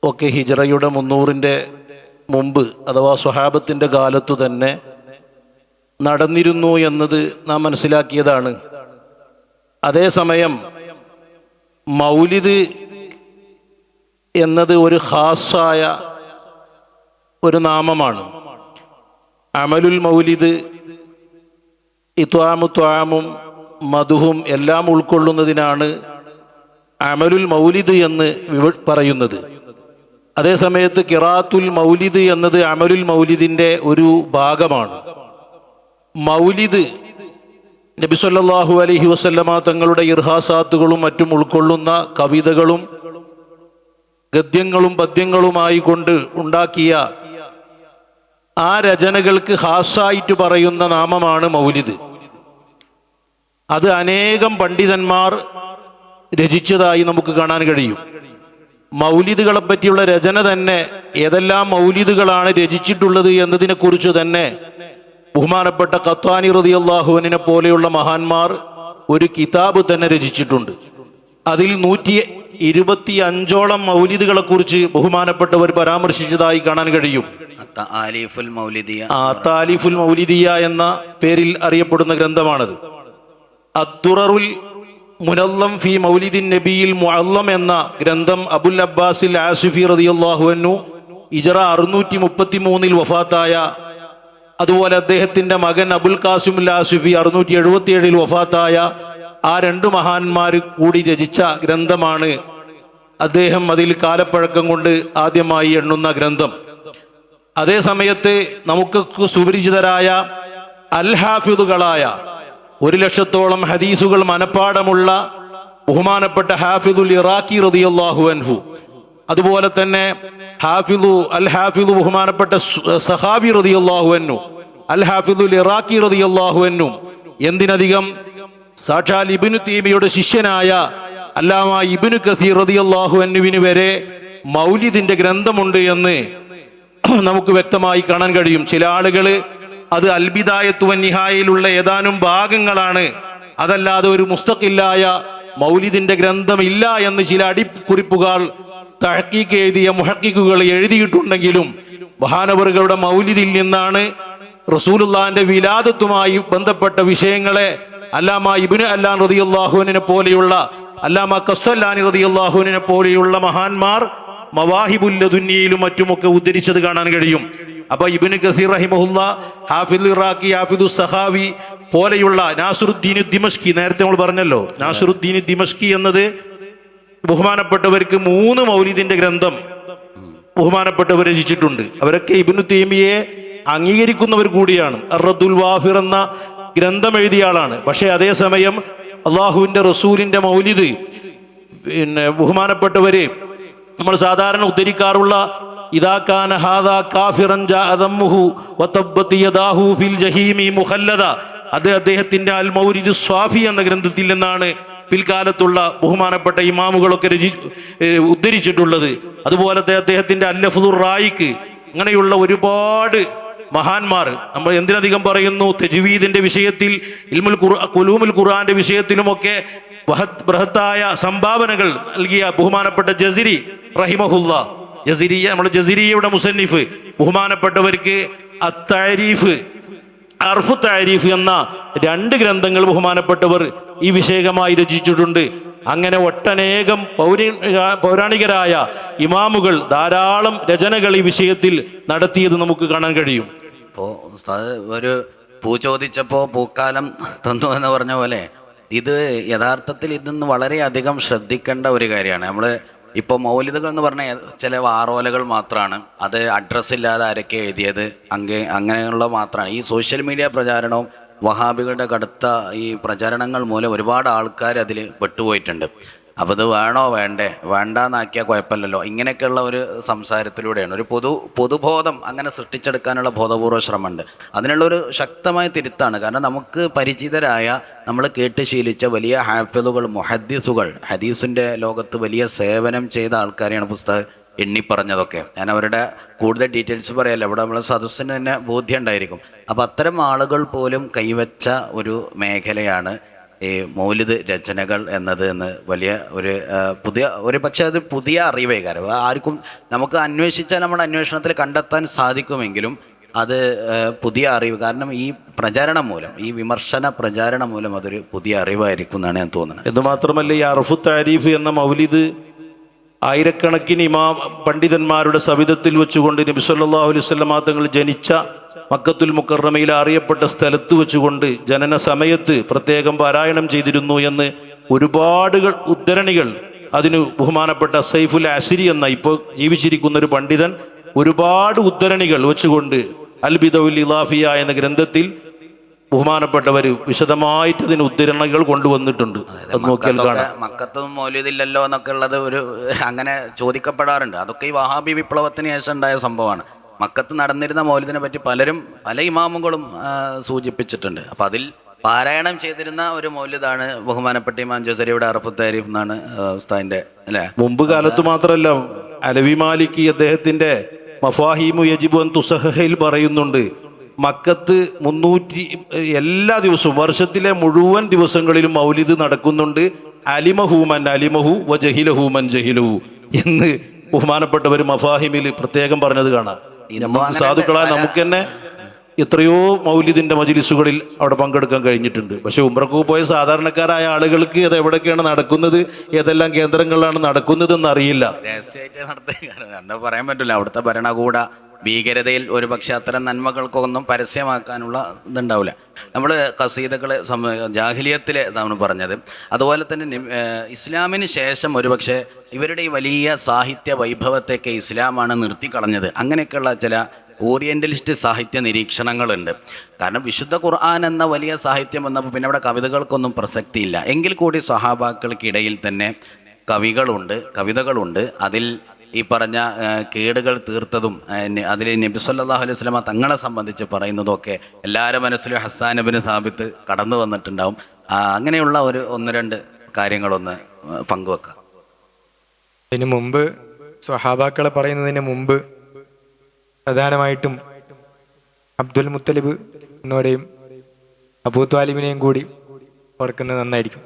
ഒക്കെ ഹിജ്റയുടെ 300-ന്റെ മുമ്പ് അഥവാ സ്വഹാബത്തിൻ്റെ കാലത്തു തന്നെ നടന്നിരുന്നു എന്നത് നാം മനസ്സിലാക്കിയതാണ്. അതേസമയം മൗലിദ് എന്നത് ഒരു ഖാസായ ഒരു നാമമാണ്. അമലുൽ മൗലിദ് ഇത്വാമു ത്വാമും മധുഹും എല്ലാം ഉൾക്കൊള്ളുന്നതിനാണ് അമലുൽ മൗലിദ് എന്ന് പറയുന്നത്. അതേസമയത്ത് ഖിറാത്തുൽ മൗലിദ് എന്നത് അമലുൽ മൗലിദിൻ്റെ ഒരു ഭാഗമാണ്. മൗലിദ് നബി സല്ലല്ലാഹു അലൈഹി വസല്ലമ തങ്ങളുടെ ഇർഹാസാത്തുകളും മറ്റും ഉൾക്കൊള്ളുന്ന കവിതകളും ഗദ്യങ്ങളും പദ്യങ്ങളുമായി കൊണ്ട് ഉണ്ടാക്കിയ ആ രചനകൾക്ക് ഖാസായിട്ട് പറയുന്ന നാമമാണ് മൗലിദ്. അത് അനേകം പണ്ഡിതന്മാർ രചിച്ചതായി നമുക്ക് കാണാൻ കഴിയും. മൗലിദുകളെ പറ്റിയുള്ള രചന തന്നെ ഏതെല്ലാം മൗലിദുകളാണ് രചിച്ചിട്ടുള്ളത് എന്നതിനെക്കുറിച്ച് തന്നെ ബഹുമാനപ്പെട്ട ഖത്വാനി റളിയല്ലാഹു അൻഹുവിനെ പോലെയുള്ള മഹാന്മാർ ഒരു കിതാബ് തന്നെ രചിച്ചിട്ടുണ്ട്. അതിൽ 125ഓളം മൗലിദുകളെ കുറിച്ച് ബഹുമാനപ്പെട്ടവർ പരാമർശിച്ചതായി കാണാൻ കഴിയും. താലിഫുൽ മൗലിദിയ എന്ന പേരിൽ അറിയപ്പെടുന്ന ഗ്രന്ഥമാണത്. അദ്ദുററുൽ മുനല്ലം ഫി മൗലിദിൻ നബിയിൽ മുഅല്ലം എന്ന ഗ്രന്ഥം അബുൽ അബ്ബാസിൽ ആസിഫി റളിയല്ലാഹു അൻഹു ഹിജ്റ 633 വഫാത്തായ, അതുപോലെ അദ്ദേഹത്തിൻ്റെ മകൻ അബുൽ ഖാസിമുൽ ആസിഫി 677 വഫാത്തായ ആ രണ്ട് മഹാന്മാർ കൂടി രചിച്ച ഗ്രന്ഥമാണ്. അദ്ദേഹം അതിൽ കാലപ്പഴക്കം കൊണ്ട് ആദ്യമായി എണ്ണുന്ന ഗ്രന്ഥം. അതേ സമയത്ത് നമുക്ക് സുപരിചിതരായ അൽ ഹാഫിദുകളായ 1,00,000-ഓളം ഹദീസുകൾ മനപ്പാടമുള്ള ബഹുമാനപ്പെട്ട ഹാഫിദുൽ ഇറാഖി റളിയല്ലാഹു അൻഹു, അതുപോലെ തന്നെ അൽ ഹാഫിദു ബഹുമാനപ്പെട്ട സഹാബി റളിയല്ലാഹു അൻഹു, അൽ ഹാഫിദുൽ ഇറാഖി റളിയല്ലാഹു അൻഹു, എന്തിനധികം സാക്ഷാൽ ഇബ്നു തൈമിയയുടെ ശിഷ്യനായ അല്ലാമ ഇബ്നു കസീർ റളിയല്ലാഹു അൻഹുവിന് വരെ മൗലിദിന്റെ ഗ്രന്ഥമുണ്ട് എന്ന് നമുക്ക് വ്യക്തമായി കാണാൻ കഴിയും. ചില ആളുകൾ അത് അൽ ബിദായത്തു വൻ നിഹായയിലുള്ള ഏതാനും ഭാഗങ്ങളാണ്, അതല്ലാതെ ഒരു മുസ്തഖില്ലായ മൗലിദിന്റെ ഗ്രന്ഥം ഇല്ല എന്ന് ചില അടിക്കുറിപ്പുകൾ തഹ്ഖീഖ് എഴുതിയ മുഹഖിഖുകൾ എഴുതിയിട്ടുണ്ടെങ്കിലും മഹാനവറുകളുടെ മൗലിദിൽ നിന്നാണ് റസൂലുള്ളാഹിന്റെ വിലാദത്തുമായി ബന്ധപ്പെട്ട വിഷയങ്ങളെ അല്ലാമ ഇബ്നു അല്ലാൻ റളിയല്ലാഹു അൻഹുവിനെ പോലെയുള്ള, അല്ലാമ ഖസ്തല്ലാനി റളിയല്ലാഹു അൻഹുവിനെ പോലെയുള്ള മഹാന്മാർ മവാഹിബുൽ ലദുന്നിയിലും മറ്റുമൊക്കെ ഉദ്ധരിച്ചത് കാണാൻ കഴിയും. അപ്പൊ ഇബ്നു കസീർ റഹിമഹുല്ലാ, ഹാഫിദുൽ ഇറാഖി, ഹാഫിദുൽ സഖാവി പോലെയുള്ള നാസിറുദ്ദീൻ ദിമഷ്കി, നേരത്തെ നമ്മൾ പറഞ്ഞല്ലോ, നാസിറുദ്ദീൻ ദിമഷ്കി എന്നത് ബഹുമാനപ്പെട്ടവർക്ക് 3 മൗലിദിന്റെ ഗ്രന്ഥം ബഹുമാനപ്പെട്ടവർ രചിച്ചിട്ടുണ്ട്. അവരൊക്കെ ഇബ്നു തൈമിയെ അംഗീകരിക്കുന്നവർ കൂടിയാണ്. അർ-റദ്ദുൽ വാഫിർ എന്ന ഗ്രന്ഥം എഴുതിയ ആളാണ്. പക്ഷേ അതേസമയം അള്ളാഹുവിൻ്റെ റസൂലിൻ്റെ മൗലിദ് ബഹുമാനപ്പെട്ടവര് നമ്മൾ സാധാരണ ഉദ്ധരിക്കാറുള്ള ഇദാ കാന ഹാദാ കാഫിറൻ ജഅദമുഹു വതബ്ബത യദാഹു ഫിൽ ജഹീമി മുഖല്ലദ, അത് അദ്ദേഹത്തിന്റെ അൽ മൗലിദ് സ്വാഫി എന്ന ഗ്രന്ഥത്തിൽ നിന്നാണ് പിൽക്കാലത്തുള്ള ബഹുമാനപ്പെട്ട ഇമാമുകളൊക്കെ ഉദ്ധരിച്ചിട്ടുള്ളത്. അതുപോലത്തെ അദ്ദേഹത്തിന്റെ അൽ ലഫ്ദുർ റായിക്ക്, അങ്ങനെയുള്ള ഒരുപാട് മഹാന്മാർ, നമ്മൾ എന്തിനധികം പറയുന്നു, തജ്വീദിന്റെ വിഷയത്തിൽ, ഉലൂമുൽ ഖുർആന്റെ വിഷയത്തിലുമൊക്കെ ബൃഹത്തായ സംഭാവനകൾ നൽകിയ ബഹുമാനപ്പെട്ട ജസിരി റഹിമഹുല്ലാ, നമ്മുടെ ജസിരിയുടെ മുസന്നിഫ്, ബഹുമാനപ്പെട്ടവർക്ക് അത്താരീഫ്, അർഫു താരീഫ് എന്ന 2 ഗ്രന്ഥങ്ങൾ ബഹുമാനപ്പെട്ടവർ ഈ വിഷയകമായി രചിച്ചിട്ടുണ്ട്. അങ്ങനെ ഒട്ടനേകം പൗരാണികരായ ഇമാമുകൾ ധാരാളം രചനകൾ ഈ വിഷയത്തിൽ നടത്തിയത് നമുക്ക് കാണാൻ കഴിയും. ഇപ്പോൾ ഉസ്താദ് ഒരു പൂ ചോദിച്ചപ്പോൾ പൂക്കാലം തന്നു എന്ന് പറഞ്ഞ പോലെ ഇത് യഥാർത്ഥത്തിൽ ഇതൊന്ന് വളരെയധികം ശ്രദ്ധിക്കേണ്ട ഒരു കാര്യമാണ്. നമ്മൾ ഇപ്പോൾ മൗലിദുകൾ എന്ന് പറഞ്ഞാൽ ചില വാറോലകൾ മാത്രമാണ്, അത് അഡ്രസ്സില്ലാതെ ആരൊക്കെ എഴുതിയത് അങ്ങനെയുള്ള മാത്രമാണ്. ഈ സോഷ്യൽ മീഡിയ പ്രചാരണവും വഹാബികളുടെ കടുത്ത ഈ പ്രചരണങ്ങൾ മൂലം ഒരുപാട് ആൾക്കാർ അതിൽ പെട്ടുപോയിട്ടുണ്ട്. അപ്പോൾ ഇത് വേണോ വേണ്ടാന്നാക്കിയാൽ കുഴപ്പമില്ലല്ലോ, ഇങ്ങനെയൊക്കെയുള്ള ഒരു സംസാരത്തിലൂടെയാണ് ഒരു പൊതുബോധം അങ്ങനെ സൃഷ്ടിച്ചെടുക്കാനുള്ള ബോധപൂർവ്വ ശ്രമമുണ്ട്. അതിനുള്ളൊരു ശക്തമായ തിരുത്താണ്. കാരണം നമുക്ക് പരിചിതരായ, നമ്മൾ കേട്ട് ശീലിച്ച വലിയ ഹാഫിളുകൾ, മുഹദ്ദിസുകൾ, ഹദീസിൻ്റെ ലോകത്ത് വലിയ സേവനം ചെയ്ത ആൾക്കാരെയാണ് പുസ്തകം എണ്ണിപ്പറഞ്ഞതൊക്കെ. ഞാൻ അവരുടെ കൂടുതൽ ഡീറ്റെയിൽസ് പറയല്ല, ഇവിടെ നമ്മളെ സദസ്സിന് തന്നെ ബോധ്യം ഉണ്ടായിരിക്കും. അപ്പോൾ അത്തരം ആളുകൾ പോലും കൈവച്ച ഒരു മേഖലയാണ് ഈ മൗലിദ് രചനകൾ എന്ന് വലിയ ഒരു പക്ഷേ അത് പുതിയ അറിവേ. കാരണം ആർക്കും നമുക്ക് അന്വേഷിച്ചാൽ നമ്മുടെ അന്വേഷണത്തിൽ കണ്ടെത്താൻ സാധിക്കുമെങ്കിലും അത് പുതിയ അറിവ്, കാരണം ഈ പ്രചാരണം മൂലം, ഈ വിമർശന പ്രചാരണം മൂലം അതൊരു പുതിയ അറിവായിരിക്കും എന്നാണ് ഞാൻ തോന്നുന്നത്. എന്ന് മാത്രമല്ല, ഈ അർഫു താരീഫ് എന്ന മൗലിദ് ആയിരക്കണക്കിന് പണ്ഡിതന്മാരുടെ സവിധത്തിൽ വെച്ചുകൊണ്ട് നബി സല്ലല്ലാഹു അലൈഹി വസല്ലം തങ്ങൾ ജനിച്ച മക്കത്തുൽ മുക്കറമയിൽ അറിയപ്പെട്ട സ്ഥലത്ത് വെച്ചുകൊണ്ട് ജനന സമയത്ത് പ്രത്യേകം പാരായണം ചെയ്തിരുന്നു എന്ന് ഒരുപാട് ഉദ്ധരണികൾ, അതിന് ബഹുമാനപ്പെട്ട സൈഫുൽ അസ്രി എന്ന ഇപ്പോൾ ജീവിച്ചിരിക്കുന്ന ഒരു പണ്ഡിതൻ ഒരുപാട് ഉദ്ധരണികൾ വെച്ചുകൊണ്ട് അൽ ബിദഉൽ ഇളാഫിയ എന്ന ഗ്രന്ഥത്തിൽ ബഹുമാനപ്പെട്ടവർ വിശദമായിട്ട് അതിന് ഉദ്ധരണികൾ കൊണ്ടുവന്നിട്ടുണ്ട്. അത് നോക്കിയാൽ കാണാം. മക്കത്തും മൗലിദില്ലല്ലോ എന്നൊക്കെ ഉള്ളത് അങ്ങനെ ചോദിക്കപ്പെടാറുണ്ട്. അതൊക്കെ ഈ വഹാബി വിപ്ലവത്തിന് ശേഷം ഉണ്ടായ സംഭവമാണ്. മക്കത്ത് നടന്നിരുന്ന മൗലിദിനെ പറ്റി പല ഇമാമുകളും സൂചിപ്പിച്ചിട്ടുണ്ട്. അപ്പം അതിൽ പാരായണം ചെയ്തിരുന്ന ഒരു മൗലിദാണ് ബഹുമാനപ്പെട്ട ഇമാം ജസരിയുടെ അർഫു താരീഫ് എന്നാണ് ഉസ്താദിന്റെ അല്ലേ. മുമ്പ് കാലത്ത് മാത്രമല്ല, അലവി മാലിക്കി അദ്ദേഹത്തിന്റെ മഫാഹിമു യജിബു അൻ തുസഹയിൽ പറയുന്നുണ്ട്, മക്കത്ത് 300 എല്ലാ ദിവസവും വർഷത്തിലെ മുഴുവൻ ദിവസങ്ങളിലും മൗലിദ് നടക്കുന്നുണ്ട്. അലിമഹൂമൻ അലിമഹു വ ജഹിലഹൂമൻ ജഹിലഹു എന്ന് ബഹുമാനപ്പെട്ടവർ മഫാഹിമിൽ പ്രത്യേകം പറഞ്ഞത് കാണാം. സാധുക്കളായ നമുക്ക് തന്നെ എത്രയോ മൗലിദിൻ്റെ മജ്ലിസുകളിൽ അവിടെ പങ്കെടുക്കാൻ കഴിഞ്ഞിട്ടുണ്ട്. പക്ഷേ ഉംറക്ക് പോയ സാധാരണക്കാരായ ആളുകൾക്ക് അത് എവിടെയൊക്കെയാണ് നടക്കുന്നത്, ഏതെല്ലാം കേന്ദ്രങ്ങളിലാണ് നടക്കുന്നതെന്ന് അറിയില്ല. രഹസ്യമായിട്ട് നടത്തുക എന്താ പറയാൻ പറ്റില്ല. അവിടുത്തെ ഭരണകൂട ഭീകരതയിൽ ഒരുപക്ഷെ അത്തരം നന്മകൾക്കൊന്നും പരസ്യമാക്കാനുള്ള ഇതുണ്ടാവില്ല. നമ്മൾ കസീദകൾ ജാഹിലിയത്തിലെ ഇതാണ് പറഞ്ഞത്. അതുപോലെ തന്നെ ഇസ്ലാമിന് ശേഷം ഒരുപക്ഷെ ഇവരുടെ ഈ വലിയ സാഹിത്യ വൈഭവത്തെയൊക്കെ ഇസ്ലാമാണ് നിർത്തിക്കളഞ്ഞത്. അങ്ങനെയൊക്കെയുള്ള ചില ഓറിയൻ്റലിസ്റ്റ് സാഹിത്യ നിരീക്ഷണങ്ങളുണ്ട്. കാരണം വിശുദ്ധ ഖുർആൻ എന്ന വലിയ സാഹിത്യം വന്നപ്പോൾ പിന്നെ അവിടെ കവിതകൾക്കൊന്നും പ്രസക്തിയില്ല. എങ്കിൽ കൂടി സ്വഹാബാക്കൾക്കിടയിൽ തന്നെ കവിതകളുണ്ട്. അതിൽ ഈ പറഞ്ഞ കേടുകൾ തീർത്തതും അതിൽ നബി സല്ലല്ലാഹു അലൈഹി വസല്ലമ തങ്ങളെ സംബന്ധിച്ച് പറയുന്നതൊക്കെ എല്ലാവരുടെ മനസ്സിലും ഹസ്സാൻ ഇബ്നു സാബിത്ത് കടന്നു വന്നിട്ടുണ്ടാവും. അങ്ങനെയുള്ള ഒന്ന് രണ്ട് കാര്യങ്ങളൊന്ന് പങ്കുവെക്കാം. ഇതിനു മുമ്പ് സ്വഹാബാക്കളെ പറയുന്നതിന് മുമ്പ് പ്രധാനമായിട്ടും അബ്ദുൽ മുത്തലിബ് എന്നോടെയും അബൂ ത്വാലിബിനെയും കൂടി ഓർക്കുന്നത് നന്നായിരിക്കും.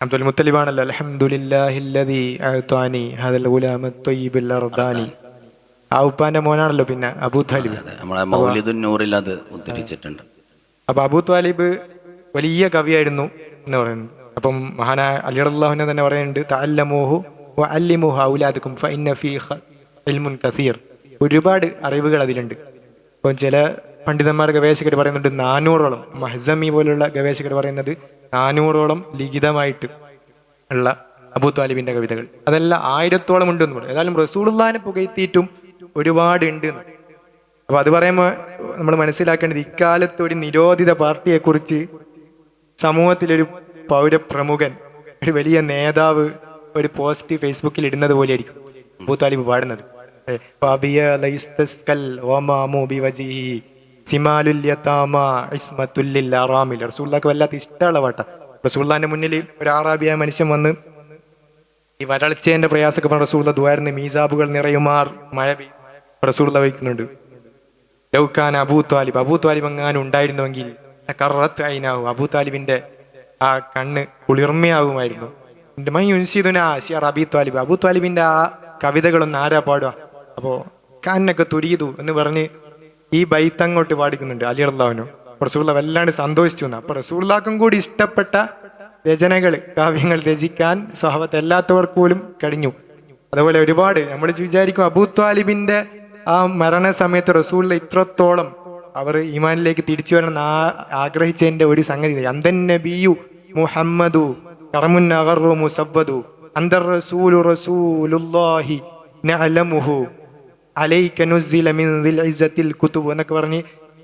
അബ്ദുൽ മുത്തലിബാണല്ലോ അൽഹംദുലില്ലാഹില്ലദീ അഅ്താനി ഹദൽ ഗുലാമ ത്വയ്യിബൽ അർദാനി. ആ ഉപ്പാന്റെ മോനാണല്ലോ പിന്നെ അബൂ ത്വാലിബ്. നമ്മളെ മൗലിദുൻ നൂറിൽ അത് ഉദ്ധരിച്ചിട്ടുണ്ട്. അപ്പൊ അബൂ ത്വാലിബ് വലിയ കവിയായിരുന്നു എന്ന് പറയുന്നത്. അപ്പം മഹാനായ അലി റളിയല്ലാഹു തന്നെ പറയുന്നുണ്ട്, തഅല്ലമൂഹു വഅല്ലിമൂഹു ഔലാദകും ഫഇന്ന ഫീഹി ഇൽമുൻ കസീർ. ഒരുപാട് അറിവുകൾ അതിലുണ്ട്. അപ്പം ചില പണ്ഡിതന്മാർ ഗവേഷകർ പറയുന്നുണ്ട് 400ഓളം, മഹ്സമി പോലുള്ള ഗവേഷകർ പറയുന്നത് 400ഓളം ലിഖിതമായിട്ട് ഉള്ള അബൂ ത്വാലിബിന്റെ കവിതകൾ. അതെല്ലാം 1000ഓളം ഉണ്ടെന്ന് പറയും. ഏതായാലും റസൂലുള്ളാഹിനെ പുകഴ്ത്തിയിട്ടും ഒരുപാട് ഉണ്ട്. അപ്പൊ അത് പറയുമ്പോൾ നമ്മൾ മനസ്സിലാക്കേണ്ടത് ഇക്കാലത്ത് ഒരു നിരോധിത പാർട്ടിയെക്കുറിച്ച് സമൂഹത്തിലൊരു പൗരപ്രമുഖൻ, ഒരു വലിയ നേതാവ് ഒരു പോസ്റ്റ് ഫേസ്ബുക്കിൽ ഇടുന്നത് പോലെ ആയിരിക്കും അബൂ ത്വാലിബ് പാടുന്നത്. റസൂലുള്ളാഹിക്ക് വല്ലാത്ത ഇഷ്ടമുള്ള പാട്ടാ. റസൂലുള്ളാഹിന്റെ മുന്നിൽ ഒരു അറാബിയായ മനുഷ്യൻ വന്ന് ഈ വരൾച്ചേന്റെ പ്രയാസമൊക്കെ പറഞ്ഞ റസൂലുള്ളാഹി ദുആർന്ന് മീസാബുകൾ നിറയുമാർ മഴ റസൂലുള്ളാഹി വയ്ക്കുന്നുണ്ട്. ലൗകാന അബൂ ത്വാലിബ് എങ്ങാനും ഉണ്ടായിരുന്നുവെങ്കിൽ അബൂ ത്വാലിബിന്റെ ആ കണ്ണ് കുളിർമയാകുമായിരുന്നു. അബൂ ത്വാലിബിന്റെ ആ കവിതകളൊന്നും ആരാ പാടുക? അപ്പോ കാനൊക്കെ തുരിയതു എന്ന് പറഞ്ഞ് ഈ ബൈത്ത് അങ്ങോട്ട് പാടിക്കുന്നുണ്ട് അലി റളിയല്ലാഹു. റസൂലുള്ളാഹി വല്ലാണ്ട് സന്തോഷിച്ചു. അപ്പൊ റസൂലുള്ളാഹിക്കും കൂടി ഇഷ്ടപ്പെട്ട രചനകൾ, കാവ്യങ്ങൾ രചിക്കാൻ സ്വഹാബത്ത് എല്ലാത്തവർക്ക് പോലും കഴിഞ്ഞു. അതുപോലെ ഒരുപാട് നമ്മൾ വിചാരിക്കും അബൂ ത്വാലിബിന്റെ ആ മരണ സമയത്ത് റസൂലുള്ളാഹി ഇത്രത്തോളം അവർ ഈമാനിലേക്ക് തിരിച്ചു വരണം ആഗ്രഹിച്ചതിന്റെ ഒരു സംഗതി, അന്തൻ നബിയു മുഹമ്മദു കറമുൻ അഗറു മുസവ്വദു അന്തർ റസൂലു റസൂലുള്ളാഹി നഅലമുഹു അലൈക നുസില മിൻ ദിൽ ഇസ്സത്തിൽ കുതുബ് എന്നൊക്കെ പറഞ്ഞ്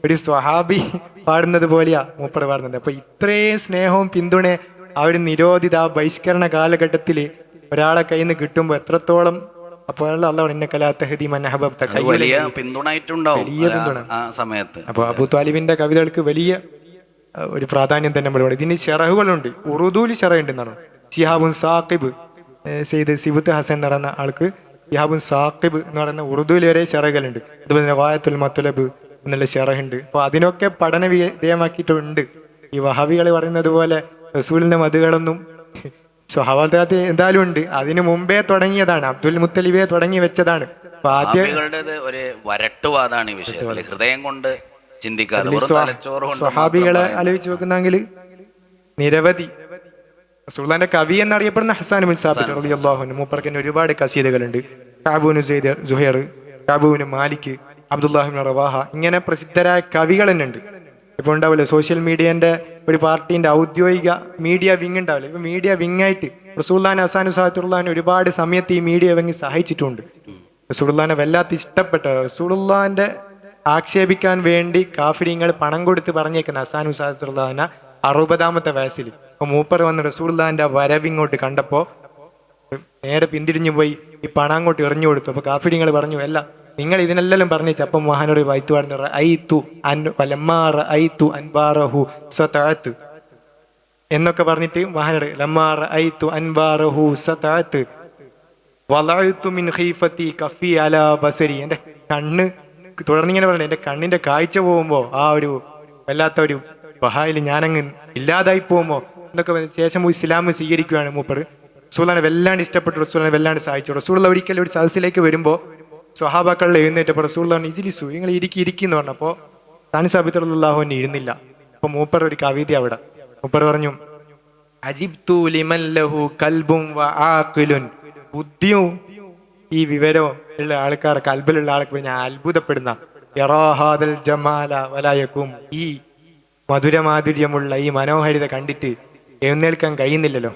ഒരു സ്വഹാബി പാടുന്നത് പോലെയാ മൂപ്പർ പാടുന്നത്. അപ്പൊ ഇത്രയും സ്നേഹവും പിന്തുണ ആ ഒരു നിരോധിത ആ ബഹിഷ്കരണ കാലഘട്ടത്തിൽ ഒരാളെ കയ്യിൽ നിന്ന് കിട്ടുമ്പോൾ എത്രത്തോളം അപ്പോൾ വലിയ പിന്തുണ. അപ്പൊ അബൂ ത്വാലിബിന്റെ കവിതകൾക്ക് വലിയ ഒരു പ്രാധാന്യം തന്നെ നമ്മൾ. ഇതിന് ഷറഹുകളുണ്ട്, ഉറുദുവിൽ ഷറഹ് ഉണ്ടെന്നാണ്. ശിഹാബുൻ സാഖിബ് സെയ്ദ് സിബുത്ത് ഹസൻ എന്ന് പറയുന്ന ആൾക്ക് ശിഹാബുൻ സാഖിബ് എന്ന് പറയുന്ന ഉറുദുവിൽ വരെ ഷറഹുകളുണ്ട്. അതുപോലെ തന്നെ ഗായത്തുൽ മത്ലബ് എന്നുള്ള ഷറഹുണ്ട്. അപ്പൊ അതിനൊക്കെ പഠന വിധേയമാക്കിയിട്ടുണ്ട്. ഈ വഹാബികൾ പറയുന്നത് പോലെ റസൂലിന്റെ മതുകളൊന്നും സ്വഹാബത്ത് എന്തായാലും ഉണ്ട്. അതിനു മുമ്പേ തുടങ്ങിയതാണ്, അബ്ദുൽ മുത്തലിബെ തുടങ്ങി വെച്ചതാണ്. ഒരു വരട്ടുവാദാണ് ഈ വിഷയത്തിൽ, ഹൃദയം കൊണ്ട് ചിന്തിക്കാതെ സ്വഹാബികളെ ആലോചിച്ച് നോക്കുന്നെങ്കിൽ നിരവധി. റസൂലുള്ളാഹിന്റെ കവി എന്നറിയപ്പെടുന്ന ഹസ്സാൻ ഇബ്നു സാബിത്ത് റളിയല്ലാഹു അൻഹു, മൂപ്പർക്ക് ഒരുപാട് കസീദകളുണ്ട്. കഅബുൻ സുഹൈർ, കഅബുൻ മാലിക്, അബ്ദുല്ലാഹി ഇബ്നു റവാഹ, ഇങ്ങനെ പ്രസിദ്ധരായ കവികൾ തന്നെ ഉണ്ട്. ഇപ്പൊ ഉണ്ടാവില്ലേ സോഷ്യൽ മീഡിയന്റെ ഒരു പാർട്ടിന്റെ ഔദ്യോഗിക മീഡിയ വിങ് ഉണ്ടാവില്ല. ഇപ്പൊ മീഡിയ വിങ്ങായിട്ട് റസൂലുള്ളാഹിനെ ഹസ്സാൻ സാഹിത്തുള്ളാഹിനെ ഒരുപാട് സമയത്ത് ഈ മീഡിയ വിങ് സഹായിച്ചിട്ടുണ്ട്. റസൂലുള്ളാഹിനെ വല്ലാത്ത ഇഷ്ടപ്പെട്ട, റസൂലുള്ളാഹിന്റെ ആക്ഷേപിക്കാൻ വേണ്ടി കാഫിരിങ്ങൾ പണം കൊടുത്ത് പറഞ്ഞേക്കുന്ന ഹസ്സാൻ സാഹിത്തുള്ളാഹിനെ 60ാമത്തെ വയസ്സിൽ അപ്പൊ മൂപ്പർ വന്ന് റസൂലുള്ളാഹിന്റെ വരവിങ്ങോട്ട് കണ്ടപ്പോ നേരെ പിന്തിരിഞ്ഞു പോയി ഈ പണം അങ്ങോട്ട് എറിഞ്ഞു കൊടുത്തു. അപ്പൊ കാഫിരിങ്ങൾ പറഞ്ഞു, അല്ല നിങ്ങൾ ഇതിനെല്ലാം പറഞ്ഞു. അപ്പം മഹാനോട് വായിത്തു പാടുന്ന എന്നൊക്കെ പറഞ്ഞിട്ട് മഹാനോട് എന്റെ കണ്ണ് തുടർന്നിങ്ങനെ പറഞ്ഞു, എന്റെ കണ്ണിന്റെ കാഴ്ച പോകുമ്പോ ആ ഒരു വല്ലാത്ത ഒരു ബഹായിൽ ഞാനങ്ങ് ഇല്ലാതായി പോകുമ്പോ എന്നൊക്കെ ശേഷം ഇസ്ലാം സ്വീകരിക്കുകയാണ് മൂപ്പർ. റസൂലുള്ളാഹിനെ വല്ലാണ്ട് ഇഷ്ടപ്പെട്ടു, റസൂലുള്ളാഹിനെ വല്ലാണ്ട് സഹായിച്ചു. റസൂലുള്ളാഹി ഒരിക്കലും ഒരു സദസ്സിലേക്ക് വരുമ്പോൾ സ്വഹാബാക്കളിൽ എഴുന്നേറ്റപ്പോൾ റസൂൽ ഇജിലിസു നിങ്ങൾ ഇരിക്കുന്നു പറഞ്ഞപ്പോൾ താൻ സാബിത്തുള്ളാഹുവിന് ഇരുന്നില്ല. അപ്പൊ മൂപ്പർ ഒരു കവിത അവിടെ മൂപ്പർ പറഞ്ഞു, അജിബ്തു ലിമൻ ലഹു കൽബും വആഖിലുൻ, ബുദ്ധിയും ഈ വിവരവും ഉള്ള ആൾക്കാർ, കൽബിലുള്ള ആൾക്ക് ഞാൻ അത്ഭുതപ്പെടുന്ന യറാഹാദൽ ജമാല വലായക്കും, ഈ മധുരമാധുര്യമുള്ള ഈ മനോഹാരിത കണ്ടിട്ട് എഴുന്നേൽക്കാൻ കഴിയുന്നില്ലല്ലോ.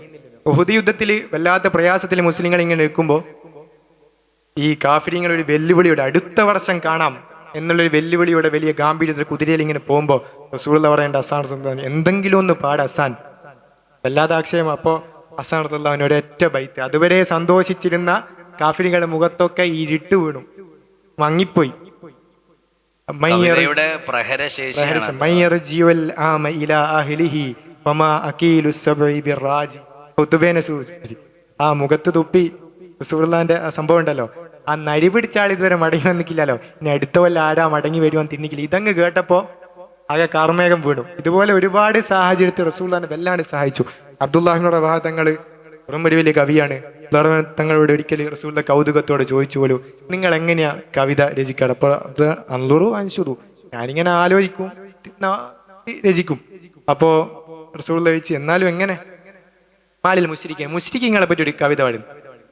ഉഹുദ് യുദ്ധത്തിൽ വല്ലാത്ത പ്രയാസത്തിൽ മുസ്ലിങ്ങൾ ഇങ്ങനെ നിൽക്കുമ്പോൾ ഈ കാഫിരിങ്ങൾ ഒരു വെല്ലുവിളിയുടെ അടുത്ത വർഷം കാണാം എന്നുള്ളൊരു വെല്ലുവിളിയുടെ വലിയ ഗാംഭീര്യത്തിൽ കുതിരയിൽ ഇങ്ങനെ പോകുമ്പോൾ റസൂലുള്ള പറയേണ്ട അസാൻ എന്തെങ്കിലും ഒന്ന് പാട് അസാൻ, വല്ലാതെ ആക്ഷേപം. അപ്പോൾ അസാൻ റളിയല്ലാഹു ഒരൊറ്റ ബൈത്ത്, അതുവരെ സന്തോഷിച്ചിരുന്ന കാഫിരികളുടെ മുഖത്തൊക്കെ ഇരുട്ട് വീണു, മങ്ങിപ്പോയി. ആ മുഖത്ത് തുപ്പി റസൂലുള്ളാഹിന്റെ സംഭവം ഉണ്ടല്ലോ, ആ നരി പിടിച്ചാൾ ഇതുവരെ മടങ്ങി വന്നിക്കില്ലല്ലോ, ഇനി അടുത്ത കൊല്ലം ആരാ മടങ്ങി വരുവാൻ തിന്നിക്കില്ല. ഇതങ്ങ് കേട്ടപ്പോ ആകെ കാർമേഘം വീണു. ഇതുപോലെ ഒരുപാട് സാഹചര്യത്തിൽ റസൂലുള്ളാഹിനെ വല്ലാണ്ട് സഹായിച്ചു. അബ്ദുല്ലാഹിബ്നു റവാഹ തങ്ങള് ഒരു വലിയ കവിയാണ്. തങ്ങളോട് ഒരിക്കൽ റസൂലുള്ള കൗതുകത്തോടെ ചോദിച്ചു പോലും, നിങ്ങൾ എങ്ങനെയാ കവിത രചിക്കാറ്? അപ്പോൾ അൻളുറു അൻഷുറു, ഞാനിങ്ങനെ ആലോചിക്കും രചിക്കും. അപ്പോ റസൂലുള്ള ചോദിച്ചു, എന്നാലും എങ്ങനെ? മാലിൽ മുശ്രിക്കീങ്ങളെ പറ്റി ഒരു കവിത പാടുന്നു.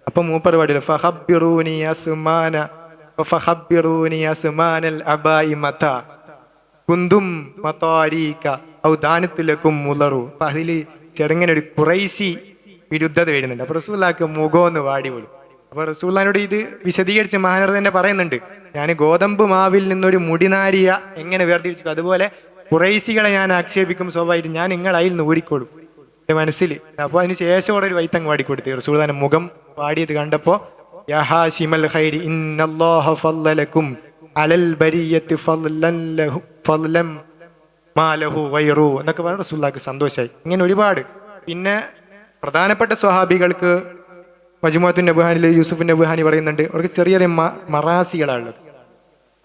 അപ്പൊ മൂപ്പർ പാടില്ല, ഫഖബ്ബിറൂനി അസ്മാന ഫഖബ്ബിറൂനി അസ്മാനൽ അബായി മതാ കുന്തും മതാരീക ഔ ദാനത്തുലക്കും മുളറു. അപ്പൊ അതില് ചെറുങ്ങനെ ഒരു ഖുറൈശി വിരുദ്ധത വരുന്നുണ്ട്. അപ്പൊ റസൂലുള്ളാഹിക്ക് മുഖമൊന്ന് വാടി പോലും. അപ്പൊ റസൂലുള്ളാഹിനോട് ഇത് വിശദീകരിച്ച് മഹാനർ തന്നെ പറയുന്നുണ്ട്, ഞാൻ ഗോതമ്പ് മാവിൽ നിന്നൊരു മുടിനാരിയ എങ്ങനെ വേർതിരിച്ചു, അതുപോലെ ഖുറൈശികളെ ഞാൻ ആക്ഷേപിക്കും സ്വാഭാവികം, ഞാൻ നിങ്ങളതിൽ നിന്ന് ഊരിക്കോളും എന്റെ മനസ്സിൽ. അപ്പൊ അതിന് ശേഷം അവിടെ ഒരു വൈത്തങ്ങ് വാടിക്കൊടുത്തു. റസൂലുള്ളാഹിന്റെ മുഖം പാടിയത് കണ്ടപ്പോ, യാ ഹാശിമൽ ഖൈരി ഇന്നല്ലാഹ ഫളലകും അലൽ ബരിയത്തി ഫളലൻ ലഹു ഫളലം മാ ലഹു ഗൈറു എന്നൊക്കെ പറഞ്ഞ റസൂലുള്ളാഹിക്ക് സന്തോഷമായി. ഇങ്ങനെ ഒരുപാട്. പിന്നെ പ്രധാനപ്പെട്ട സ്വഹാബികൾക്ക് മജ്മുഅത്തുൻ നബ്ഹാനിൽ യൂസുഫ് നബ്ഹാനി പറയുന്നുണ്ട്, അവർക്ക് ചെറിയ ചെറിയ മറാസികളാണ് ഉള്ളത്.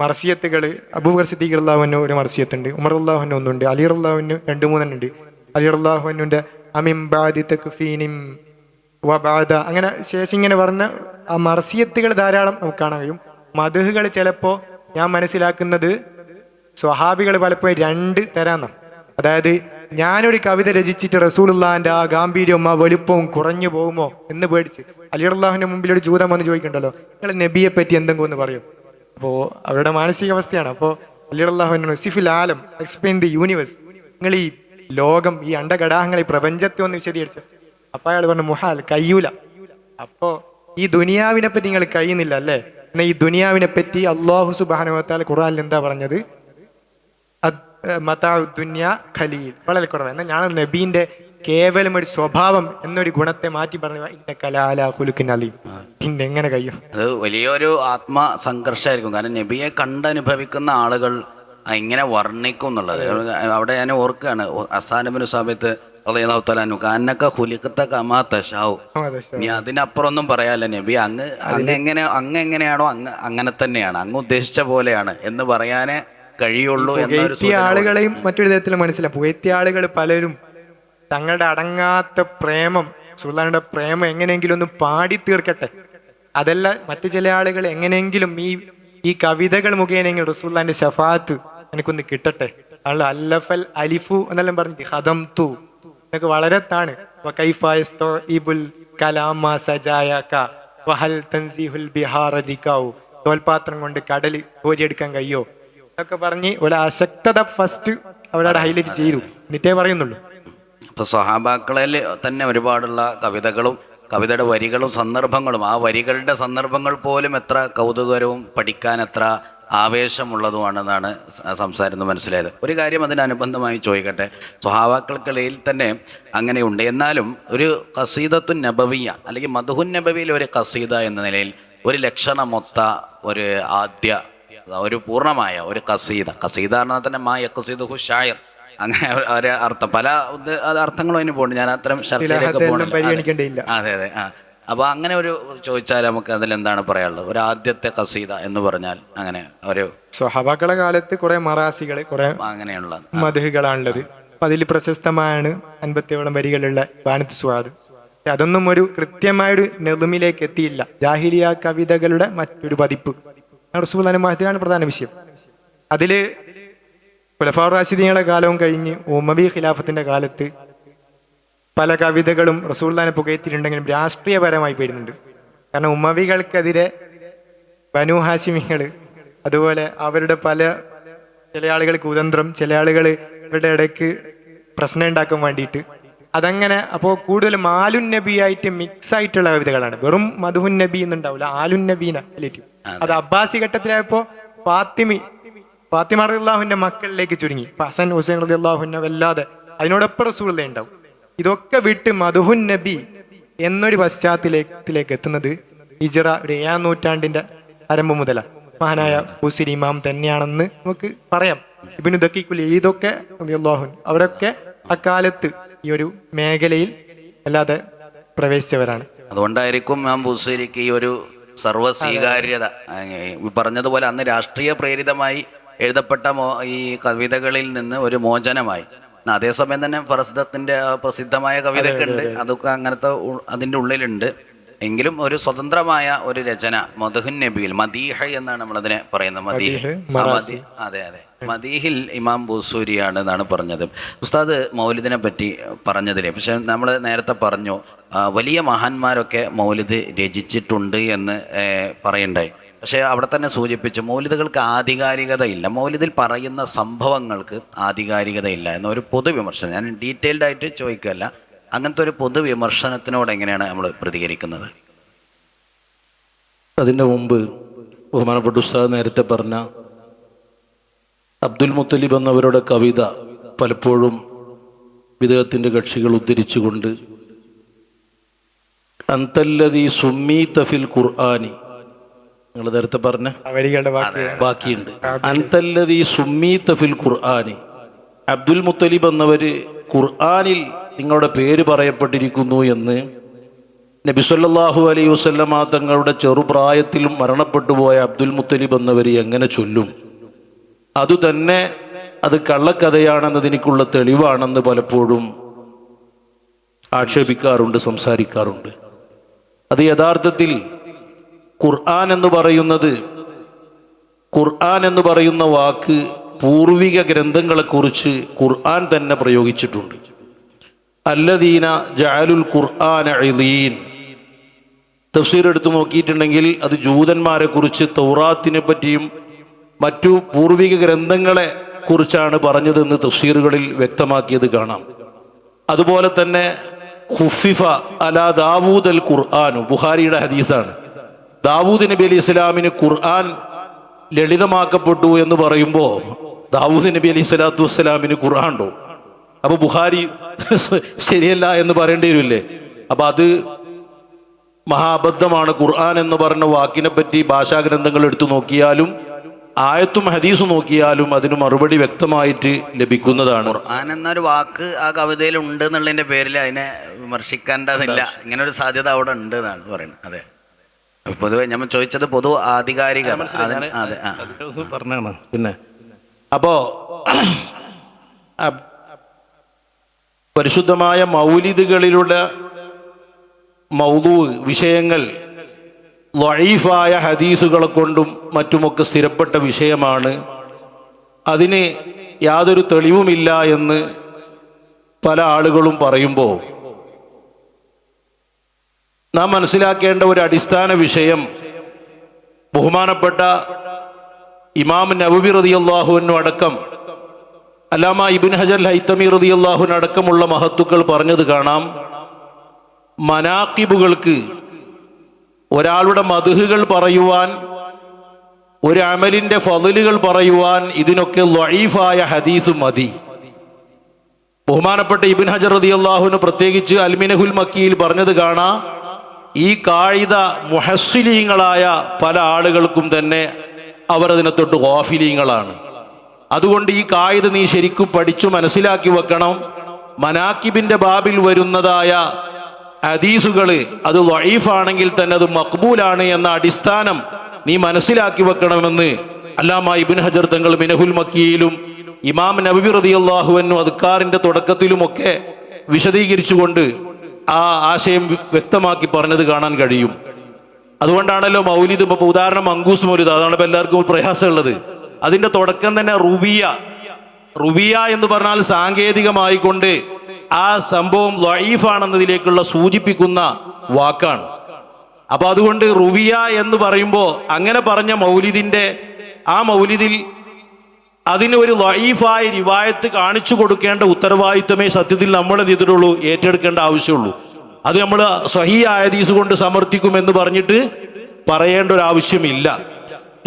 മർസിയത്തുകൾ അബൂബക്കർ സിദ്ദീഖ് റളിയല്ലാഹു അൻഹു ഒരു മർസിയത്തുണ്ട്, ഉമർ റളിയല്ലാഹു അൻഹു ഒന്നുണ്ട്, അലി റളിയല്ലാഹു അൻഹു 2-3 ഉണ്ട്. അലി റളിയല്ലാഹു അൻഹുവിന്റെ അമിൻ ബഅദി തക്ഫീനിൻ വബഅദ, അങ്ങനെ ശേഷം ഇങ്ങനെ പറഞ്ഞ ആ മർസിയത്തുകൾ ധാരാളം നമുക്ക് കാണാൻ കഴിയും. മദ്ഹുകൾ ചിലപ്പോ ഞാൻ മനസ്സിലാക്കുന്നത് സ്വഹാബികൾ പലപ്പോഴും 2 തരാന്നാണ്. അതായത് ഞാനൊരു കവിത രചിച്ചിട്ട് റസൂലുള്ളാഹിന്റെ ആ ഗാംഭീര്യവും ആ വലുപ്പവും കുറഞ്ഞു പോകുമോ എന്ന് പേടിച്ച് അലി റളിയല്ലാഹുവിന്റെ മുമ്പിൽ ഒരു ജൂതം വന്ന് ചോദിക്കണ്ടല്ലോ, നിങ്ങൾ നബിയെ പറ്റി എന്തെങ്കിലും ഒന്ന് പറയും. അപ്പോൾ അവരുടെ മാനസികാവസ്ഥയാണ്. അപ്പോൾ അലി റളിയല്ലാഹു അൻഹു സിഫിൽ ആലം എക്സ്പ്ലെയിൻ ദി യൂണിവേഴ്സ്, നിങ്ങൾ ഈ ലോകം, ഈ അണ്ടഘടാഹങ്ങൾ, ഈ പ്രപഞ്ചത്തെ ഒന്ന് വിശദീകരിച്ചു. അപ്പൊ അയാൾ പറഞ്ഞു, മുഹാൽ, കഴിയൂല. അപ്പോ ഈ ദുനിയാവിനെ പറ്റി നിങ്ങൾ കഴിയുന്നില്ല അല്ലേ? എന്നാൽ ഈ ദുനിയാവിനെ പറ്റി അല്ലാഹു സുബ്ഹാനഹു വ തആല ഖുർആനിൽ എന്താ പറഞ്ഞത്? ദുനിയ ഖലീൽ, വളരെ കുറവ്. എന്നാൽ ഞാൻ നബീന്റെ കേവലം ഒരു സ്വഭാവം എന്നൊരു ഗുണത്തെ മാറ്റി പറഞ്ഞു, പിന്നെ എങ്ങനെ കഴിയും? അത് വലിയൊരു ആത്മസംഘർഷമായിരിക്കും. കാരണം നബിയെ കണ്ടനുഭവിക്കുന്ന ആളുകൾ ഇങ്ങനെ വർണ്ണിക്കും എന്നുള്ളത്. അവിടെ ഞാൻ ഓർക്കുകയാണ്, ഹസ്സാൻ ഇബ്നു സാബിത്ത് റളിയല്ലാഹു തആല അൻഹു, കാന്നക ഖുലിഖത കമാ തശാഉ. ഇനി അതിനപ്പുറം ഒന്നും പറയാല്ല. നബി അങ്ങ് എങ്ങനെയാണോ അങ്ങനെ തന്നെയാണ്, അങ്ങ് ഉദ്ദേശിച്ച പോലെയാണ് എന്ന് പറയാനേ കഴിയുള്ളൂ. പുകഴ്ത്തിയ ആളുകളെയും മറ്റൊരു തരത്തിൽ മനസ്സിലാവും. പുകഴ്ത്തിയ ആളുകൾ പലരും തങ്ങളുടെ അടങ്ങാത്ത പ്രേമം, റസൂലുള്ളാഹിയുടെ പ്രേമം എങ്ങനെയെങ്കിലും ഒന്ന് പാടി തീർക്കട്ടെ. അതല്ല, മറ്റു ചില ആളുകൾ എങ്ങനെയെങ്കിലും ഈ കവിതകൾ മുഖേനെങ്കിലും റസൂലുള്ളാഹിന്റെ ശഫാഅത്ത് എനിക്കൊന്ന് കിട്ടട്ടെ. അല്ലഫൽ അലിഫു എന്നെല്ലാം പറഞ്ഞിട്ട് ഹദം തു എന്നൊക്കെ വളരെ താണ്. തോൽപാത്രം കൊണ്ട് കടൽ കോരിയെടുക്കാൻ കഴിയോ എന്നൊക്കെ പറഞ്ഞ് ഒരു അശക്തത ഫസ്റ്റ് അവിടെ ഹൈലൈറ്റ് ചെയ്തു, എന്നിട്ടേ പറയുന്നുള്ളൂ. ഇപ്പൊ സ്വഹാബാക്കളിൽ തന്നെ ഒരുപാടുള്ള കവിതകളും കവിതയുടെ വരികളും സന്ദർഭങ്ങളും, ആ വരികളുടെ സന്ദർഭങ്ങൾ പോലും എത്ര കൗതുകരവും പഠിക്കാൻ എത്ര ആവേശമുള്ളതുമാണെന്നാണ് സംസാരിക്കുന്നത് മനസ്സിലായത്. ഒരു കാര്യം അതിനനുബന്ധമായി ചോദിക്കട്ടെ, സ്വഹാബാക്കൾക്കിടയിൽ തന്നെ അങ്ങനെയുണ്ട്. എന്നാലും ഒരു ഖസീദത്തുൻ നബവിയ അല്ലെങ്കിൽ മദ്ഹുൻ നബവിയിലെ ഒരു ഖസീദ എന്ന നിലയിൽ ഒരു ലക്ഷണമൊത്ത ഒരു പൂർണ്ണമായ ഒരു ഖസീദ പറഞ്ഞാൽ തന്നെ മാ യഖ്സിദുഹു ഷായിർ, അങ്ങനെ ഒരു അർത്ഥം, പല അർത്ഥങ്ങളും അതിന് പോകുന്നുണ്ട്. ഞാൻ അത്തരം ചർച്ചയിലേക്ക് പോകണില്ല. അതെ. അപ്പൊ അങ്ങനെ ഒരു ചോദിച്ചാൽ നമുക്ക് അതിൽ എന്താണ് പറയാനുള്ളത്? ഒരു ആദ്യത്തെ ഖസീദ എന്ന് പറഞ്ഞാൽ അങ്ങനെ ഒരു സ്വഹാബാക്കളെ കാലത്ത് കുറെ മറാസികള്, കുറെ അങ്ങനെയുള്ള മദ്ഹുകളാണുള്ളത്. അപ്പൊ അതിൽ പ്രശസ്തമാണ് 57 വരികളുള്ള വാനത്ത് സ്വാദ്. അതൊന്നും ഒരു കൃത്യമായൊരു നെളുമിലേക്ക് എത്തിയില്ല. ജാഹിലിയ കവിതകളുടെ മറ്റൊരു പതിപ്പ് റസൂലുള്ളാഹിന്റെ മഹദിയാണ് പ്രധാന വിഷയം. അതിൽ ഖുലഫാഉർ റാഷിദീങ്ങളുടെ കാലവും കഴിഞ്ഞ് ഉമവി ഖിലാഫത്തിന്റെ കാലത്ത് പല കവിതകളും റസൂലുള്ളാഹിനെ പുകഴ്ത്തിയിട്ടുണ്ടെങ്കിലും രാഷ്ട്രീയപരമായി പോയിരുന്നുണ്ട്. കാരണം ഉമവികൾക്കെതിരെ ബനു ഹാഷിമികൾ, അതുപോലെ അവരുടെ ചില ആളുകൾ കുതന്ത്രം, ചില ആളുകൾ ഇവരുടെ ഇടയ്ക്ക് പ്രശ്നം ഉണ്ടാക്കാൻ വേണ്ടിയിട്ട് അതങ്ങനെ. അപ്പോൾ കൂടുതൽ മാലുൻ നബി ആയിട്ട് മിക്സ് ആയിട്ടുള്ള കവിതകളാണ്. വെറും മധുഹുൻ നബി എന്നുണ്ടാവില്ല, ആലുൻ നബീന റിലേറ്റീവ്. അത് അബ്ബാസി ഘട്ടത്തിലായപ്പോൾ ഫാത്തിമ റളിയല്ലാഹുവിന്റെ മക്കളിലേക്ക് ചുരുങ്ങി. ഹസൻ ഹുസൈൻ റളിയല്ലാഹുവിനെ വല്ലാതെ അതിനോടൊപ്പം റസൂലുള്ളാഹി ഉണ്ടാവും. ഇതൊക്കെ വിട്ട് മധുഹുൻ നബി എന്നൊരു പശ്ചാത്തലത്തിലേക്ക് എത്തുന്നത് ഹിജ്റ 7-ാം നൂറ്റാണ്ടിന്റെ ആരംഭം മുതലാണ്. മഹാനായ ബുസരി ഇമാം തന്നെയാണെന്ന് നമുക്ക് പറയാം. ഇബ്നു ദഖീഖുൽ ഈദൊക്കെ റളിയല്ലാഹു അൻഹു അവരൊക്കെ അക്കാലത്ത് ഈ ഒരു മേഖലയിൽ അല്ലാതെ പ്രവേശിച്ചവരാണ്. അതുകൊണ്ടായിരിക്കും ഇമാം ബുസൈരിക്ക് ഈ ഒരു സർവ്വസ്വീകാര്യത. പറഞ്ഞതുപോലെ അന്ന് രാഷ്ട്രീയ പ്രേരിതമായി എഴുതപ്പെട്ട ഈ കവിതകളിൽ നിന്ന് ഒരു മോചനമായി. അതേസമയം തന്നെ ഫറസ്ദത്തിന്റെ പ്രസിദ്ധമായ കവിതയൊക്കെ ഉണ്ട്, അതൊക്കെ അങ്ങനത്തെ അതിൻ്റെ ഉള്ളിലുണ്ട്. എങ്കിലും ഒരു സ്വതന്ത്രമായ ഒരു രചന മദ്ഹുൻ നബിയിൽ, മദീഹ എന്നാണ് നമ്മളതിനെ പറയുന്നത്. മദീഹ്, അതെ അതെ, മദീഹിൽ ഇമാം ബൂസൂരിയാണ് എന്നാണ് പറഞ്ഞത്. ഉസ്താദ് മൗലിദിനെ പറ്റി പറഞ്ഞതിലെ, പക്ഷെ നമ്മൾ നേരത്തെ പറഞ്ഞു വലിയ മഹാന്മാരൊക്കെ മൗലിദ് രചിച്ചിട്ടുണ്ട് എന്ന് പറയണ്ടായി. പക്ഷേ അവിടെ തന്നെ സൂചിപ്പിച്ചു മൗലിദുകൾക്ക് ആധികാരികതയില്ല, മൗലിദിൽ പറയുന്ന സംഭവങ്ങൾക്ക് ആധികാരികതയില്ല എന്നൊരു പൊതുവിമർശനം. ഞാൻ ഡീറ്റെയിൽഡ് ആയിട്ട് ചോദിക്കുകയല്ല, അങ്ങനത്തെ ഒരു പൊതുവിമർശനത്തിനോട് എങ്ങനെയാണ് നമ്മൾ പ്രതികരിക്കുന്നത്? അതിൻ്റെ മുമ്പ് ബഹുമാനപ്പെട്ട ഉസ്താദ് നേരത്തെ പറഞ്ഞ അബ്ദുൽ മുത്തലിബ് എന്നവരുടെ കവിത പലപ്പോഴും വിദേഹത്തിൻ്റെ കക്ഷികൾ ഉദ്ധരിച്ചുകൊണ്ട് അന്തല്ലദീ സുമ്മീത ഫിൽ ഖുർആനി, നിങ്ങൾ നേരത്തെ പറഞ്ഞ ബാക്കിയുണ്ട്, അന്തല്ലദീ സുമ്മീത ഫിൽ ഖുർആനി, അബ്ദുൽ മുത്തലിബ് എന്നവര് ഖുർആനിൽ നിങ്ങളുടെ പേര് പറയപ്പെട്ടിരിക്കുന്നു എന്ന് നബി സല്ലല്ലാഹു അലൈഹി വസല്ലമ തങ്ങളുടെ ചെറുപ്രായത്തിലും മരണപ്പെട്ടു പോയ അബ്ദുൽ മുത്തലിബ് എന്നവർ എങ്ങനെ ചൊല്ലും? അതുതന്നെ അത് കള്ളക്കഥയാണെന്നതിനുള്ള തെളിവാണെന്ന് പലപ്പോഴും ആക്ഷേപിക്കാറുണ്ട്, സംസാരിക്കാറുണ്ട്. അത് യഥാർത്ഥത്തിൽ ഖുർആൻ എന്ന് പറയുന്ന വാക്ക് പൂർവിക ഗ്രന്ഥങ്ങളെക്കുറിച്ച് ഖുർആൻ തന്നെ പ്രയോഗിച്ചിട്ടുണ്ട്. അല്ലദീന ജഅലുൽ ഖുർആന ഇളീൻ, തഫ്സീർ എടുത്തു നോക്കിയിട്ടുണ്ടെങ്കിൽ അത് ജൂതന്മാരെ കുറിച്ച് തൗറാത്തിനെ പറ്റിയും മറ്റു പൂർവിക ഗ്രന്ഥങ്ങളെ കുറിച്ചാണ് പറഞ്ഞതെന്ന് തഫ്സീറുകളിൽ വ്യക്തമാക്കിയത് കാണാം. അതുപോലെ തന്നെ ഖുഫിഫ അലാ ദാവൂദ് അൽ ഖുർആനു, ബുഖാരിയുടെ ഹദീസാണ്. ദാവൂദ് നബി അലൈഹി ഇസ്ലാമിന് ഖുർആൻ ലളിതമാക്കപ്പെട്ടു എന്ന് പറയുമ്പോൾ ദാവൂദ് നബി അലൈഹി സ്വലാത്തു വസ്സലാമിന് ഖുർആൻ ഉണ്ടോ? അപ്പൊ ബുഖാരി ശരിയല്ല എന്ന് പറയേണ്ടി വരില്ലേ? അപ്പൊ അത് മഹാബദ്ധമാണ്. ഖുർആൻ എന്ന് പറഞ്ഞ വാക്കിനെ പറ്റി ഭാഷാഗ്രന്ഥങ്ങൾ എടുത്തു നോക്കിയാലും ആയത്തും ഹദീസും നോക്കിയാലും അതിന് മറുപടി വ്യക്തമായിട്ട് ലഭിക്കുന്നതാണ്. ഖുർആൻ എന്നൊരു വാക്ക് ആ കവിതയിൽ ഉണ്ട് എന്നുള്ളതിന്റെ പേരിൽ അതിനെ വിമർശിക്കേണ്ടതില്ല, ഇങ്ങനെ ഒരു സാധ്യത അവിടെ ഉണ്ട് എന്നാണ് പറയുന്നത്. അതെ, പൊതുവെ നമ്മൾ ചോദിച്ചത് പൊതു ആധികാരിക പറഞ്ഞാണ്. പിന്നെ അപ്പോ പരിശുദ്ധമായ മൗലിദുകളിലുള്ള മൗദൂ വിഷയങ്ങൾ ളഈഫായ ഹദീസുകളെ കൊണ്ടും മറ്റുമൊക്കെ സ്ഥിരപ്പെട്ട വിഷയമാണ്. അതിന് യാതൊരു തെളിവുമില്ല എന്ന് പല ആളുകളും പറയുമ്പോൾ നാം മനസ്സിലാക്കേണ്ട ഒരു അടിസ്ഥാന വിഷയം, ബഹുമാനപ്പെട്ട ഇമാം നവവി റളിയല്ലാഹു അൻഹു അടക്കം അല്ലാമ ഇബ്നു ഹജർ ഹൈതമി റളിയല്ലാഹു അൻഹു അടക്കമുള്ള മഹത്തുക്കൾ പറഞ്ഞത് കാണാം. മനാഖിബുകൾക്ക്, ഒരാളുടെ മദ്ഹുകൾ പറയുവാൻ, ഒരു അമലിന്റെ ഫളലുകൾ പറയുവാൻ ഇതിനൊക്കെ ളഈഫായ ഹദീസ് മതി. ബഹുമാനപ്പെട്ട ഇബ്നു ഹജർ റളിയല്ലാഹു അൻഹു പ്രത്യേകിച്ച് അൽമിനഹുൽ മക്കിയിൽ പറഞ്ഞത് കാണാം. ഈ കായിദ മുഹസ്സിലീങ്ങളായ പല ആളുകൾക്കും തന്നെ അവർ അതിനെ തൊട്ട് ഗാഫിലീങ്ങളാണ്. അതുകൊണ്ട് ഈ കായിദ നീ ശരിക്കും പഠിച്ചു മനസ്സിലാക്കി വെക്കണം. മനാക്കിബിന്റെ ബാബിൽ വരുന്നതായ ഹദീസുകൾ അത് ളഈഫാണെങ്കിൽ തന്നെ അത് മഖ്ബൂലാണ് എന്ന അടിസ്ഥാനം നീ മനസ്സിലാക്കി വെക്കണമെന്ന് അല്ലാമ ഇബ്നു ഹജർ തങ്ങൾ മിനഹുൽ മക്കിയിലും ഇമാം നവവി റളിയല്ലാഹു അൻഹു അദ്കാറിന്റെ തുടക്കത്തിലുമൊക്കെ വിശദീകരിച്ചുകൊണ്ട് ആ ആശയം വ്യക്തമാക്കി പറഞ്ഞത് കാണാൻ കഴിയും. അതുകൊണ്ടാണല്ലോ മൗലിദ്, ഇപ്പോൾ ഉദാഹരണം മങ്കൂസ് മൗലിദ്, അതാണ് ഇപ്പോൾ എല്ലാവർക്കും പ്രയാസമുള്ളത്. അതിൻ്റെ തുടക്കം തന്നെ റുബിയ എന്ന് പറഞ്ഞാൽ സാങ്കേതികമായിക്കൊണ്ട് ആ സംഭവം ലഈഫാണെന്നതിലേക്കുള്ള സൂചിപ്പിക്കുന്ന വാക്കാണ്. അപ്പോൾ അതുകൊണ്ട് റുവിയ എന്ന് പറയുമ്പോൾ അങ്ങനെ പറഞ്ഞ ആ മൗലിദിൽ അതിന് ഒരു ലഈഫായ റിവായത്ത് കാണിച്ചു കൊടുക്കേണ്ട ഉത്തരവാദിത്തമേ സത്യത്തിൽ നമ്മൾ എന്ത് ചെയ്തിട്ടുള്ളൂ, ഏറ്റെടുക്കേണ്ട ആവശ്യമുള്ളൂ. അത് നമ്മൾ സ്വഹീഹായ ഹദീസ് കൊണ്ട് സമർത്ഥിക്കുമെന്ന് പറഞ്ഞിട്ട് പറയേണ്ട ഒരു ആവശ്യമില്ല.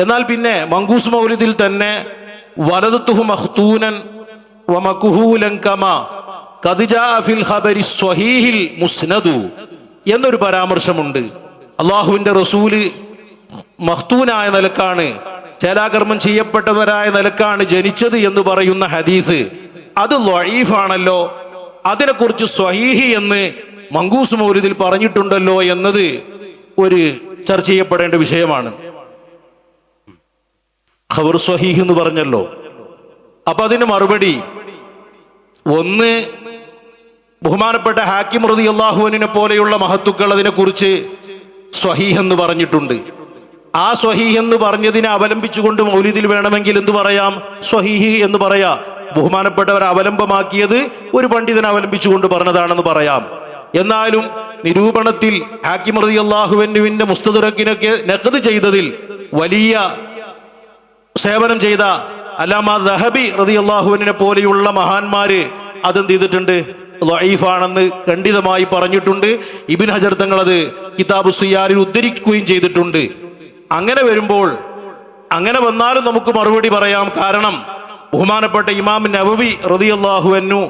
എന്നാൽ പിന്നെ മങ്കൂസ് മൗലിദിൽ തന്നെ വലദത്തുഹു മഖ്തൂനൻ വമക്ഹൂലൻ കമാ ഖദ് ജാഅ ഫിൽ ഖബരി സ്വഹീഹിൽ മുസ്നദു എന്നൊരു പരാമർശമുണ്ട്. അള്ളാഹുവിൻ്റെ റസൂല് മഖ്തൂനായ നിലക്കാണ്, ചേലാകർമ്മം ചെയ്യപ്പെട്ടവരായ നിലക്കാണ് ജനിച്ചത് എന്ന് പറയുന്ന ഹദീസ് അത് ലഈഫാണല്ലോ, അതിനെക്കുറിച്ച് സ്വഹീഹി എന്ന് മങ്കൂസ് മൗലിദിൽ പറഞ്ഞിട്ടുണ്ടല്ലോ എന്നത് ഒരു ചർച്ച ചെയ്യപ്പെടേണ്ട വിഷയമാണ്. ഖബർ സ്വഹീഹ് എന്ന് പറഞ്ഞല്ലോ. അപ്പൊ അതിന് മറുപടി ഒന്ന്, ബഹുമാനപ്പെട്ട ഹാക്കിം റളിയല്ലാഹു അൻഹുവിനെ പോലെയുള്ള മഹത്തുക്കൾ അതിനെക്കുറിച്ച് സ്വഹീഹ് എന്ന് പറഞ്ഞിട്ടുണ്ട്. ആ സ്വഹീഹ് എന്ന് പറഞ്ഞതിനെ അവലംബിച്ചുകൊണ്ട് മൗലിദിൽ വേണമെങ്കിൽ എന്ത് പറയാം, സ്വഹീഹ് എന്ന് പറയാം. ബഹുമാനപ്പെട്ടവർ അവലംബമാക്കിയത് ഒരു പണ്ഡിതനെ അവലംബിച്ചുകൊണ്ട് പറഞ്ഞതാണെന്ന് പറയാം. എന്നാലും നിരൂപണത്തിൽ ഹാക്കിം റളിയല്ലാഹു അൻഹുവിന്റെ മുസ്തദറക്കിനൊക്കെ നഖദ് ചെയ്തതിൽ വലിയ സേവനം ചെയ്ത അല്ലാമ ദഹബി റളിയല്ലാഹു അൻഹുവിനെ പോലെയുള്ള മഹാന്മാര് അതെന്ത് ചെയ്തിട്ടുണ്ട്, ലഈഫാണെന്ന് ഖണ്ഡിതമായി പറഞ്ഞിട്ടുണ്ട്. ഇബ്നു ഹജർ തങ്ങൾ അത് കിതാബു സിയാരിൽ ഉദ്ധരിക്കുകയും ചെയ്തിട്ടുണ്ട്. അങ്ങനെ വരുമ്പോൾ, അങ്ങനെ വന്നാലും നമുക്ക് മറുപടി പറയാം. കാരണം ബഹുമാനപ്പെട്ട ഇമാം നവവി റളിയല്ലാഹു അൻഹു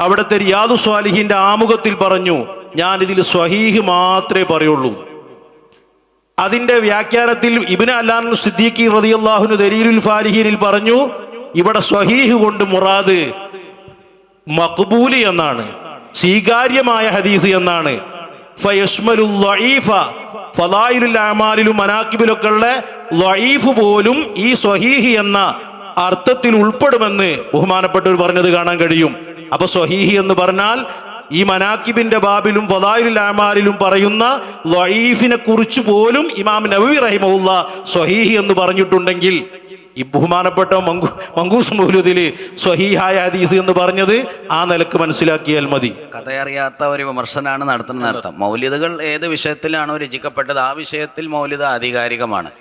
അവിടുത്തെ റിയാദു സ്വാലിഹിന്റെ ആമുഖത്തിൽ പറഞ്ഞു, ഞാൻ ഇതിൽ സ്വഹീഹ് മാത്രമേ പറയുള്ളൂ. അതിന്റെ വ്യാഖ്യാനത്തിൽ ഇബ്നു അല്ലാൻ സിദ്ദീഖി റളിയല്ലാഹു അൻഹു ദലീലുൽ ഫാലിഹീനിൽ പറഞ്ഞു, ഇവിടെ സ്വഹീഹ് കൊണ്ട് മുറാദ് മഖ്ബൂലി എന്നാണ്, സ്വീകാര്യമായ ഹദീസ് എന്നാണ്. ഫയശ്മലുൽ ലഈഫ, ഫളായിലുൽ അമാലിലും മനാക്കിബിലൊക്കെ ഉള്ള ലഈഫ് പോലും ഈ സ്വഹീഹ് എന്ന അർത്ഥത്തിൽ ഉൾപ്പെടുമെന്ന് ബഹുമാനപ്പെട്ടവർ പറഞ്ഞത് കാണാൻ കഴിയും. അപ്പൊ സ്വഹീഹ് എന്ന് പറഞ്ഞാൽ ഈ മനാക്കിബിന്റെ ബാബിലും ഫളായിലുൽ അമാലിലും പറയുന്ന ലഈഫിനെ കുറിച്ച് പോലും ഇമാം നവവി റഹിമഹുല്ലാ സ്വഹീഹ് എന്ന് പറഞ്ഞിട്ടുണ്ടെങ്കിൽ ഈ ബഹുമാനപ്പെട്ട മങ്കൂസ് മൗലൂദിൽ സ്വഹീഹായ ഹദീസ് എന്ന് പറഞ്ഞത് ആ നിലക്ക് മനസ്സിലാക്കിയാൽ മതി. കഥയറിയാത്ത ഒരു വിമർശനമാണ് നടത്തുന്നത് അർത്ഥം. മൗലിദുകൾ ഏത് വിഷയത്തിലാണോ രചിക്കപ്പെട്ടത് ആ വിഷയത്തിൽ മൗലിദ് ആധികാരികമാണ്.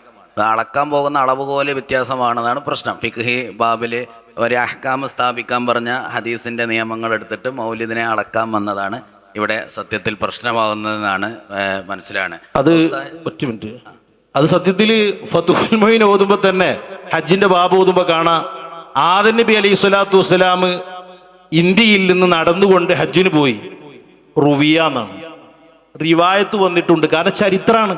അളക്കാൻ പോകുന്ന അളവുകോല് വ്യത്യാസമാണെന്നാണ് പ്രശ്നം. ഫിഖ്ഹി ബാബില് ഒരു അഹ്കാം സ്ഥാപിക്കാൻ പറഞ്ഞ ഹദീസിന്റെ നിയമങ്ങൾ എടുത്തിട്ട് മൗലിദിനെ അളക്കാൻ വന്നതാണ് ഇവിടെ സത്യത്തിൽ പ്രശ്നമാകുന്നതെന്നാണ് മനസ്സിലാണ്. അത് ഒറ്റ മിനിറ്റ്, അത് സത്യത്തിൽ ഫതുഹുൽ മുഈൻ ഓതുമ്പോൾ തന്നെ ഹജ്ജിന്റെ ബാബ് ഓതുമ്പോൾ കാണാം, ആദം നബി അലൈഹി സ്വലാത്തു വസ്സലാം ഇന്ത്യയിൽ നിന്ന് നടന്നുകൊണ്ട് ഹജ്ജിന് പോയി. റുവിയ എന്നാണ് റിവായത്ത് വന്നിട്ടുണ്ട്, കാരണം ചരിത്രമാണ്.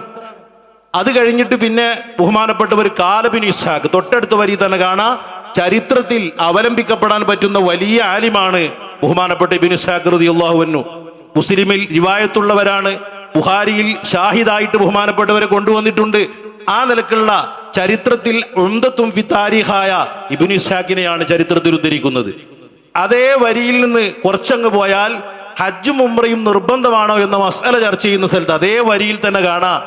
അത് കഴിഞ്ഞിട്ട് പിന്നെ ബഹുമാനപ്പെട്ടവർ ഖാല ബിൻ ഇസ്ഹാഖ് തൊട്ടടുത്ത വരി തന്നെ കാണാം, ചരിത്രത്തിൽ അവലംബിക്കപ്പെടാൻ പറ്റുന്ന വലിയ ആലിമാണ് ബഹുമാനപ്പെട്ട ഇബ്നു ഇസ്ഹാഖ് റളിയല്ലാഹു അൻഹു. മുസ്ലിമിൽ റിവായത്തുള്ളവരാണ്, ബുഖാരിയിൽ ഷാഹിദായിട്ട് ബഹുമാനപ്പെട്ടവരെ കൊണ്ടുവന്നിട്ടുണ്ട്. ആ നിലക്കുള്ള ചരിത്രത്തിൽ ഉംദത്തും ഫി താരിഖായ ഇബ്നു ഇസ്ഹാഖിനെയാണ് ചരിത്രത്തിൽ ഉദ്ധരിക്കുന്നത്. അതേ വരിയിൽ നിന്ന് കുറച്ചങ്ങ് പോയാൽ ഹജ്ജും ഉംറയും നിർബന്ധമാണോ എന്ന മസ്അല ചർച്ച ചെയ്യുന്ന സ്ഥലത്ത് അതേ വരിയിൽ തന്നെ കാണാം,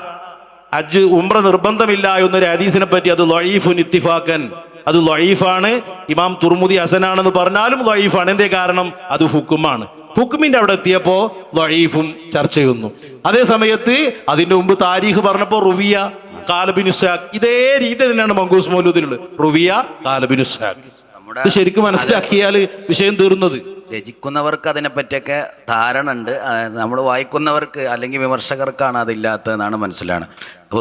ഹജ്ജ് ഉംറ നിർബന്ധമില്ല എന്നൊരു ഹദീസിനെ പറ്റി അത് ലഈഫുൻ ഇത്തിഫാഖൻ, അത് ലഈഫാണ്. ഇമാം തുർമുദി ഹസനാണെന്ന് പറഞ്ഞാലും ലഈഫാണ്. എന്തേ കാരണം, അത് ഹുക്കുമാണ്. ഹുക്കുമിന്റെ അവിടെ എത്തിയപ്പോ ലഈഫും ചർച്ച ചെയ്യുന്നു. അതേ സമയത്ത് അതിന്റെ മുമ്പ് താരീഖ് പറഞ്ഞപ്പോ റുവിയ ഖാല ബിൻ ഇസ്ഹാഖ്, ഇതേ രീതി തന്നെയാണ് മങ്കൂസ് മൗലൂദിലുള്ളത്. റുവിയ ഖാല ബിൻ ഇസ്ഹാഖ്. ഇത് ശരിക്കും മനസ്സിലാക്കിയാൽ വിഷയം തീർന്നത്. രചിക്കുന്നവർക്ക് അതിനെപ്പറ്റിയൊക്കെ ധാരണ ഉണ്ട്, നമ്മൾ വായിക്കുന്നവർക്ക് അല്ലെങ്കിൽ വിമർശകർക്കാണ് അതില്ലാത്തതെന്നാണ് മനസ്സിലാണ്.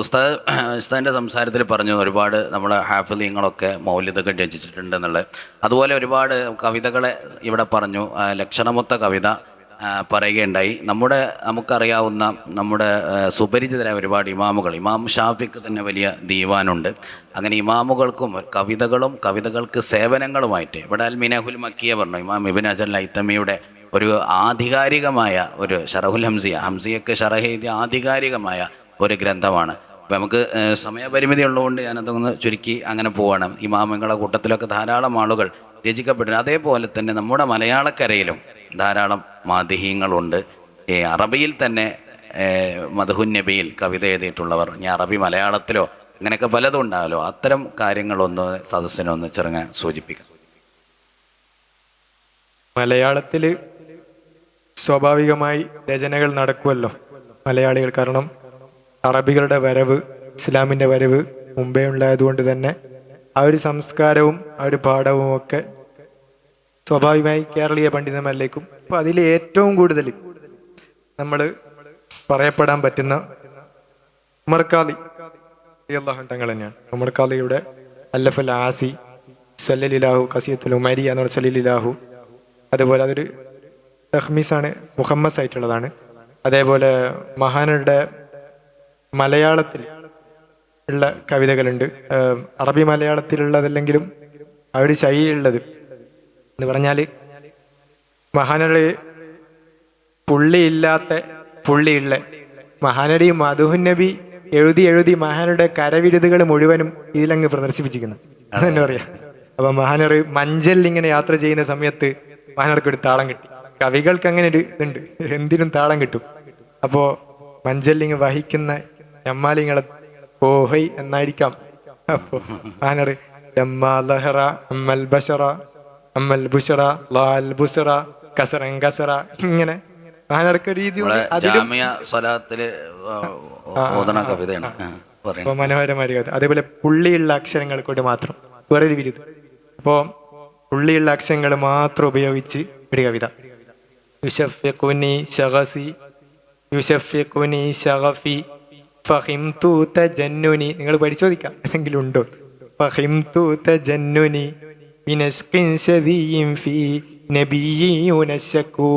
ഉസ്താദിൻ്റെ സംസാരത്തിൽ പറഞ്ഞു ഒരുപാട് നമ്മളെ ഹാഫിളീങ്ങളൊക്കെ മൗലിദൊക്കെ രചിച്ചിട്ടുണ്ട് എന്നുള്ളത്. അതുപോലെ ഒരുപാട് കവിതകളെ ഇവിടെ പറഞ്ഞു, ലക്ഷണമൊത്ത കവിത പറയുകയുണ്ടായി. നമുക്കറിയാവുന്ന നമ്മുടെ സുപരിചിതരായ ഒരുപാട് ഇമാമുകൾ, ഇമാം ഷാഫിക്ക് തന്നെ വലിയ ദീവാനുണ്ട്. അങ്ങനെ ഇമാമുകൾക്കും കവിതകളും കവിതകൾക്ക് സേവനങ്ങളുമായിട്ട് ഇവിടെ അൽ മിനഹുൽ മക്കിയ പറഞ്ഞു, ഇമാം ഇബ്നു ഹജർ ഹൈതമിയുടെ ഒരു ആധികാരികമായ ഒരു ഷറഹുൽ ഹംസിയക്ക് ഷറഹ് എഴുതിയ ആധികാരികമായ ഒരു ഗ്രന്ഥമാണ്. അപ്പം നമുക്ക് സമയപരിമിതി ഉള്ളതുകൊണ്ട് ഞാനതൊന്ന് ചുരുക്കി അങ്ങനെ പോവാണ്. ഇമാമുകളുടെ കൂട്ടത്തിലൊക്കെ ധാരാളം ആളുകൾ രചിക്കപ്പെട്ടു. അതേപോലെ തന്നെ നമ്മുടെ മലയാളക്കരയിലും ധാരാളം മാദിഹീങ്ങളുണ്ട്. അറബിയിൽ തന്നെ മദ്ഹുൻ നബിയിൽ കവിത എഴുതിയിട്ടുള്ളവർ, ഇനി അറബി മലയാളത്തിലോ അങ്ങനെയൊക്കെ പലതും ഉണ്ടാവല്ലോ, അത്തരം കാര്യങ്ങളൊന്ന് സദസ്സിനൊന്ന് ചെറുങ്ങനെ സൂചിപ്പിക്കാം. മലയാളത്തിൽ സ്വാഭാവികമായി രചനകൾ നടക്കുമല്ലോ മലയാളികൾ. കാരണം അറബികളുടെ വരവ്, ഇസ്ലാമിൻ്റെ വരവ് മുമ്പേ ഉണ്ടായതുകൊണ്ട് തന്നെ ആ ഒരു സംസ്കാരവും ആ ഒരു പാഠവും ഒക്കെ സ്വാഭാവികമായി കേരളീയ പണ്ഡിതന്മാരിലേക്കും. അപ്പോൾ അതിൽ ഏറ്റവും കൂടുതൽ നമ്മൾ പറയപ്പെടാൻ പറ്റുന്ന ഉമർ ഖാദി റളിയല്ലാഹു തങ്ങൾ തന്നെയാണ്. ഉമർ ഖാദിയുടെ അല്ലഫൽ ആസി സല്ലലിലാഹു ഖസിയത്തുൽ ഉമരിയ എന്ന് പറഞ്ഞ സല്ലലിലാഹു, അതുപോലെ അതൊരു തഹ്മീസാണ്, മുഹമ്മസ് ആയിട്ടുള്ളതാണ്. അതേപോലെ മഹാനുടെ മലയാളത്തിൽ ഉള്ള കവിതകളുണ്ട്, അറബി മലയാളത്തിലുള്ളതല്ലെങ്കിലും ആ ഒരു ശൈലിയുള്ളത് എന്ന് പറഞ്ഞാൽ മഹാനുടെ പുള്ളിയില്ലാത്ത പുള്ളിയുള്ള മഹാനടി മദ്ഹുൻ നബി എഴുതി മഹാനുടെ കരവിരുതുകൾ മുഴുവനും ഇതിലങ്ങ് പ്രദർശിപ്പിച്ചിരിക്കുന്നു. അതെന്നെ പറയാം. അപ്പൊ മഹാനർ മഞ്ചൽ ഇങ്ങനെ യാത്ര ചെയ്യുന്ന സമയത്ത് മഹാനർക്ക് ഒരു താളം കിട്ടി. കവികൾക്ക് അങ്ങനെ ഒരു ഇതുണ്ട്, എന്തിനും താളം കിട്ടും. അപ്പോ മഞ്ചല്ലിങ് വഹിക്കുന്ന ഞമ്മാലിങ്ങളെ ഓഹൈ എന്നായിരിക്കാം. അപ്പോ മഹാനർ ഇങ്ങനെ മഹാനർക്ക് രീതി മനോഹരമായ കവിത. അതേപോലെ പുള്ളിയുള്ള അക്ഷരങ്ങൾ കൊണ്ട് മാത്രം വേറൊരു വിരുദ്ധ. അപ്പോ പുള്ളിയുള്ള അക്ഷരങ്ങൾ മാത്രം ഉപയോഗിച്ച് ഒരു കവിത. യുശഫിഖുനി ശഗസി യുശഫിഖുനി ശഗഫി ഫഹിംതു തജന്നുനി. നിങ്ങൾ പരിശോധിക്കാം എന്തെങ്കിലും ഉണ്ടോ. ഫഹിംതു തജന്നുനി ബിനസ്ഖിൻ ശദീൻ ഫീ നബിയ്യുനശകൂ.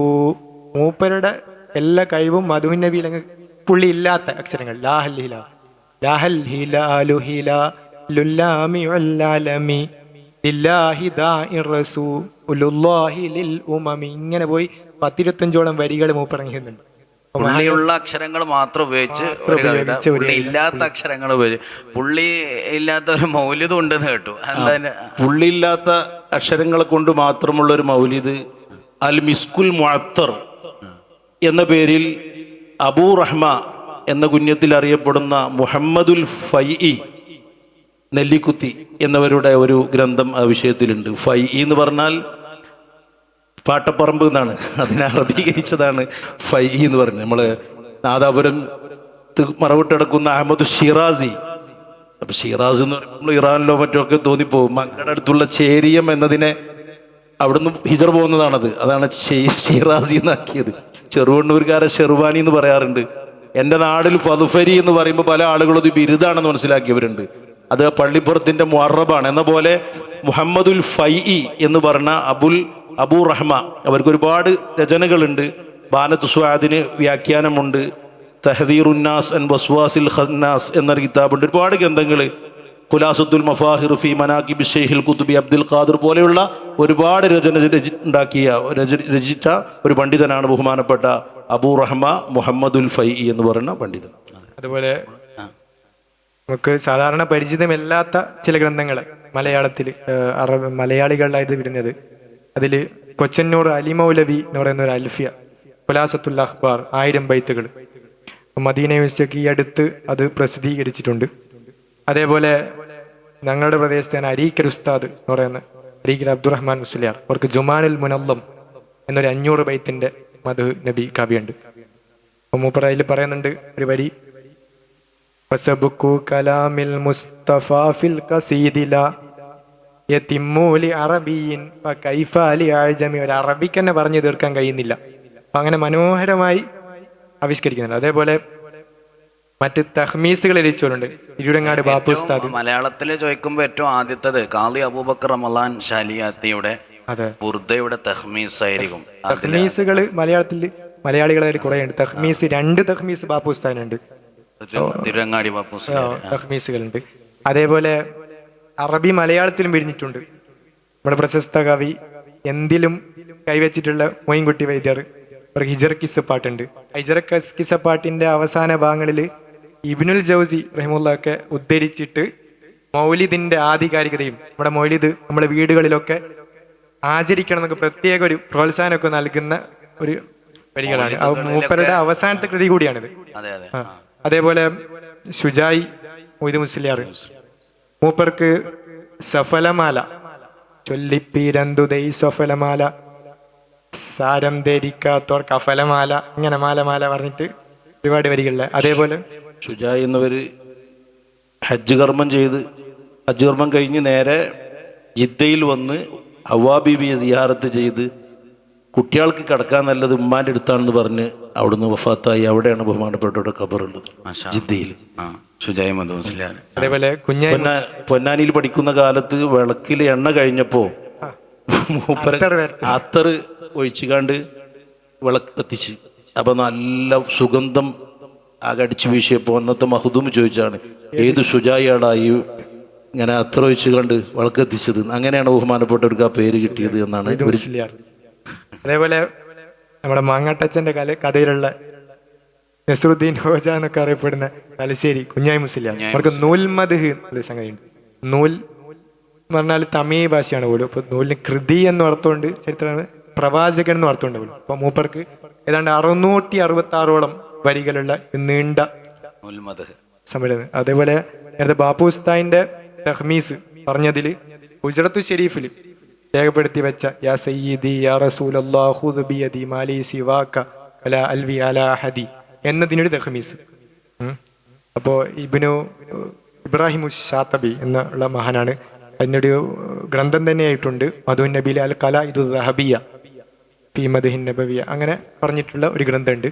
മൂപ്പരുടെ എല്ലാ കഴിവും മദ്ഹുൻ നബിയിൽ അങ്ങ് പുള്ളി ഇല്ലാത്ത അക്ഷരങ്ങൾ. ലാഹൽ ഹിലാ ലാഹൽ ഹിലാലു ഹിലാലുല്ലാമി വല്ലാലമി ലില്ലാഹി ദാഇർ റസൂലുള്ളാഹി ലിൽ ഉമമി. ഇങ്ങനെ പോയി 10-25ഓളം വരികൾ മൂപ്പിറങ്ങിക്കുന്നുണ്ട്. പുള്ളിയുള്ള അക്ഷരങ്ങൾ മാത്രം ഉപയോഗിച്ച് ഒരു കവിത, പുള്ളി ഇല്ലാത്ത അക്ഷരങ്ങൾ ഉപയോഗിച്ച്. പുള്ളി ഇല്ലാത്ത ഒരു മൗലിദ് ഉണ്ടെന്ന് കേട്ടു. പുള്ളിയില്ലാത്ത അക്ഷരങ്ങളെ കൊണ്ട് മാത്രമുള്ള ഒരു മൗലിദ് അൽ മിസ്കുൽ മുഅത്തർ എന്ന പേരിൽ അബൂ റഹ്മ എന്ന കുഞ്ഞത്തിൽ അറിയപ്പെടുന്ന മുഹമ്മദുൽ ഫൈഇ നെല്ലിക്കുത്തി എന്നവരുടെ ഒരു ഗ്രന്ഥം ആ വിഷയത്തിലുണ്ട്. ഫൈഇ എന്ന് പറഞ്ഞാൽ പാട്ടപ്പറമ്പ് എന്നാണ്, അതിനെ അറബീകരിച്ചതാണ് ഫൈഇ എന്ന് പറഞ്ഞത്. നമ്മള് നാദാപുരം മറവിട്ടെടുക്കുന്ന അഹമ്മദ് ഷിറാസി. അപ്പൊ ഷിറാസ് എന്ന് പറയുമ്പോൾ നമ്മൾ ഇറാനിലോ മറ്റൊക്കെ തോന്നിപ്പോകും. മങ്ങളുടെ അടുത്തുള്ള ചേരിയം എന്നതിനെ അവിടുന്ന് ഹിജർ പോകുന്നതാണത്. അതാണ് ഷിറാസി എന്നാക്കിയത്. ചെറുവണ്ണൂർക്കാരെ ഷെർവാനി എന്ന് പറയാറുണ്ട്. എൻ്റെ നാടിൽ ഫതുഫരി എന്ന് പറയുമ്പോൾ പല ആളുകളും ഇത് ബിരുദാണെന്ന് മനസ്സിലാക്കിയവരുണ്ട്. അത് പള്ളിപ്പുറത്തിൻ്റെ മുഅറബാണ്. എന്ന പോലെ മുഹമ്മദുൽ ഫൈഇ എന്ന് പറഞ്ഞ അബൂ റഹ്മ, അവർക്ക് ഒരുപാട് രചനകളുണ്ട്. ബാനത്ത് സ്വാദിന് വ്യാഖ്യാനമുണ്ട്. തഹദീറുന്നാസ് അൻ വസ്വാസിൽ ഖന്നാസ് എന്നൊരു കിതാബുണ്ട്. ഒരുപാട് ഗ്രന്ഥങ്ങൾ. ഖുലാസത്തുൽ മഫാഹിർ ഫി മനാഖിബ് ഷെയ്ഖുൽ ഖുതുബി അബ്ദുൽ ഖാദിർ പോലെയുള്ള ഒരുപാട് രചിച്ച ഒരു പണ്ഡിതനാണ് ബഹുമാനപ്പെട്ട അബൂ റഹ്മ മുഹമ്മദുൽ ഫൈഇ എന്ന് പറയുന്ന പണ്ഡിതൻ. അതുപോലെ നമുക്ക് സാധാരണ പരിചിതമല്ലാത്ത ചില ഗ്രന്ഥങ്ങൾ മലയാളത്തിൽ മലയാളികളിലായിട്ട് വരുന്നത്. അതിൽ കൊച്ചന്നൂർ അലിമൗലവി എന്ന് പറയുന്ന ഒരു അൽഫിയ, ഖുലാസത്തുൽ അഖ്ബാർ 1000 ബൈത്തുകൾ മദീന യൂണിവേഴ്സിറ്റിക്ക് ഈ അടുത്ത് അത് പ്രസിദ്ധീകരിച്ചിട്ടുണ്ട്. അതേപോലെ ഞങ്ങളുടെ പ്രദേശത്താണ് അരീക്കൽ ഉസ്താദ് എന്ന് പറയുന്ന അരീക്കൽ അബ്ദുറഹ്മാൻ മുസ്ലിയാർ, അവർക്ക് ജുമാനുൽ മുനല്ലം എന്നൊരു 500 ബൈത്തിന്റെ മദ്ഹ് നബി കാവ്യുണ്ട്. അപ്പോൾ മൂപ്പർ അതിൽ പറയുന്നുണ്ട് ഒരു വരി, കലാമിൽ മുസ്തഫ ഫിൽ ഖസീദില യതിമ്മൂലി അറബിയിൻ വകൈഫാലി അഅജമി. ഒരു അറബിക്ക് തന്നെ പറഞ്ഞു തീർക്കാൻ കഴിയുന്നില്ല. അപ്പം അങ്ങനെ മനോഹരമായി ആവിഷ്കരിക്കുന്നുണ്ട്. അതേപോലെ മറ്റ് തഹ്മീസുകൾ രചിച്ചുണ്ട്. തിരുവിടങ്ങാട് ബാപ്പു ഉസ്താദ്. മലയാളത്തിൽ ചോദിക്കുമ്പോൾ ഏറ്റവും ആദ്യത്തത് ഖാദി അബൂബക്കർ റമളാൻ ശാലിയാത്തിയുടെ ബുർദയുടെ തഹ്മീസ് ആയിരിക്കും. തഹ്മീസുകൾ മലയാളികളായിട്ട് കുറെ ഉണ്ട്. തഹ്മീസ് 2 തഹ്മീസ് ബാപ്പു ഉസ്താദിനുണ്ട്, തിരുവങ്ങാടി ബാപ്പു തഹ്മീസുകളുണ്ട്. അതേപോലെ അറബി മലയാളത്തിലും വിരിഞ്ഞിട്ടുണ്ട്. നമ്മുടെ പ്രശസ്ത കവി എന്തിലും കൈവച്ചിട്ടുള്ള മൊയിൻകുട്ടി വൈദ്യർ, ഒരു ഹിജർ കിസ്സപ്പാട്ടുണ്ട്. ഹിജർ കിസ്സപ്പാട്ടിന്റെ അവസാന ഭാഗങ്ങളിൽ ഇബ്നുൽ ജൗസി റഹിമുള്ളയൊക്കെ ഉദ്ധരിച്ചിട്ട് മൗലിദിന്റെ ആധികാരികതയും നമ്മുടെ മൗലിദ് നമ്മുടെ വീടുകളിലൊക്കെ ആചരിക്കണം എന്നൊക്കെ പ്രത്യേക ഒരു പ്രോത്സാഹനമൊക്കെ നൽകുന്ന ഒരു വരികളാണ്. മൂപ്പരുടെ അവസാനത്തെ കൃതി കൂടിയാണിത്. അതെ അതെ. ആ. അതേപോലെ ഷുജായി മൊയ്ത് മുസ്ലിയാർ, മൂപ്പർക്ക് സഫലമാല ചൊല്ലിപ്പീരന്തുതൈ സഫലമാല സാരം ധരിക്കാത്തോർ കഫലമാല, ഇങ്ങനെ മാല മാല പറഞ്ഞിട്ട് ഒരുപാട് വരികളിലെ. അതേപോലെ ഷുജായി എന്നവര് ഹജ്ജ് കർമ്മം കഴിഞ്ഞ് നേരെ ജിദ്ദയിൽ വന്ന് ഹവ്വാ ബീബിയെ സിയാറത്ത് ചെയ്ത് കുട്ടികൾക്ക് കിടക്കാൻ നല്ലത് ഉമ്മാൻ്റെ അടുത്താണെന്ന് പറഞ്ഞ് അവിടുന്ന് വഫാത്തായി. അവിടെയാണ് ബഹുമാനപ്പെട്ടവരുടെ ഖബറുള്ളത്, ജിദ്ദയിൽ. ഷുജായി മദ് മുസ്ലിയാർ. അതേപോലെ പൊന്നാനിയിൽ പഠിക്കുന്ന കാലത്ത് വിളക്കിൽ എണ്ണ കഴിഞ്ഞപ്പോ അത്തറ് ഒഴിച്ചുകാണ്ട് വിളക്ക് കത്തിച്ച്, അപ്പൊ നല്ല സുഗന്ധം ആകെ അടിച്ചു വീശിയപ്പോ അന്നത്തെ മഹദൂം ചോദിച്ചാണ് ഏത് ഷുജായിയാടായി ഇങ്ങനെ അത്തറ ഒഴിച്ചു കണ്ട് വിളക്ക് എത്തിച്ചത്. അങ്ങനെയാണ് ബഹുമാനപ്പെട്ടവർക്ക് ആ പേര് കിട്ടിയത് എന്നാണ്. അതേപോലെ നമ്മുടെ മാങ്ങാട്ടച്ചന്റെ കഥയിലുള്ള നസ്രുദ്ദീൻ ഹോജ എന്നൊക്കെ അറിയപ്പെടുന്ന തലശ്ശേരി കുഞ്ഞായി മുസ്ലിയാർ, അവർക്ക് നൂൽമദ് ഒരു സംഗതിയുണ്ട്. നൂൽ എന്ന് പറഞ്ഞാൽ തമിഴ് ഭാഷയാണ് പോലും. അപ്പൊ നൂലിന് കൃതി എന്ന് അർത്ഥമുണ്ട്, ചരിത്രമാണ് പ്രവാചകൻ എന്ന് അർത്ഥമുണ്ട് പോലും. അപ്പൊ മൂപ്പർക്ക് ഏതാണ്ട് 666ഓളം വരികളുള്ള നീണ്ട സമ്മേളനം. അതേപോലെ നേരത്തെ ബാപ്പു ഉസ്താദിന്റെ തഹ്മീസ് പറഞ്ഞതിൽ ഉജ്റത്തു ഷെരീഫിൽ രേഖപ്പെടുത്തി വെച്ച യാ സയ്യിദി യാ റസൂലല്ലാഹ് ഖുദ് ബിയദി മാലി സിവാക വലാ അൽവി അലാ അഹദി എന്നതിനൊരു തഹ്മീസ്. അപ്പോൾ ഇബ്രാഹിം ഷാത്തബി എന്നുള്ള മഹാനാണ്, അതിനൊരു ഗ്രന്ഥം തന്നെയായിട്ടുണ്ട്, മധുൻ നബിയിലെ അൽ കല ഇദു ദഹബിയ ഫീ മദ്ഹിൻ നബവിയ, അങ്ങനെ പറഞ്ഞിട്ടുള്ള ഒരു ഗ്രന്ഥമുണ്ട്.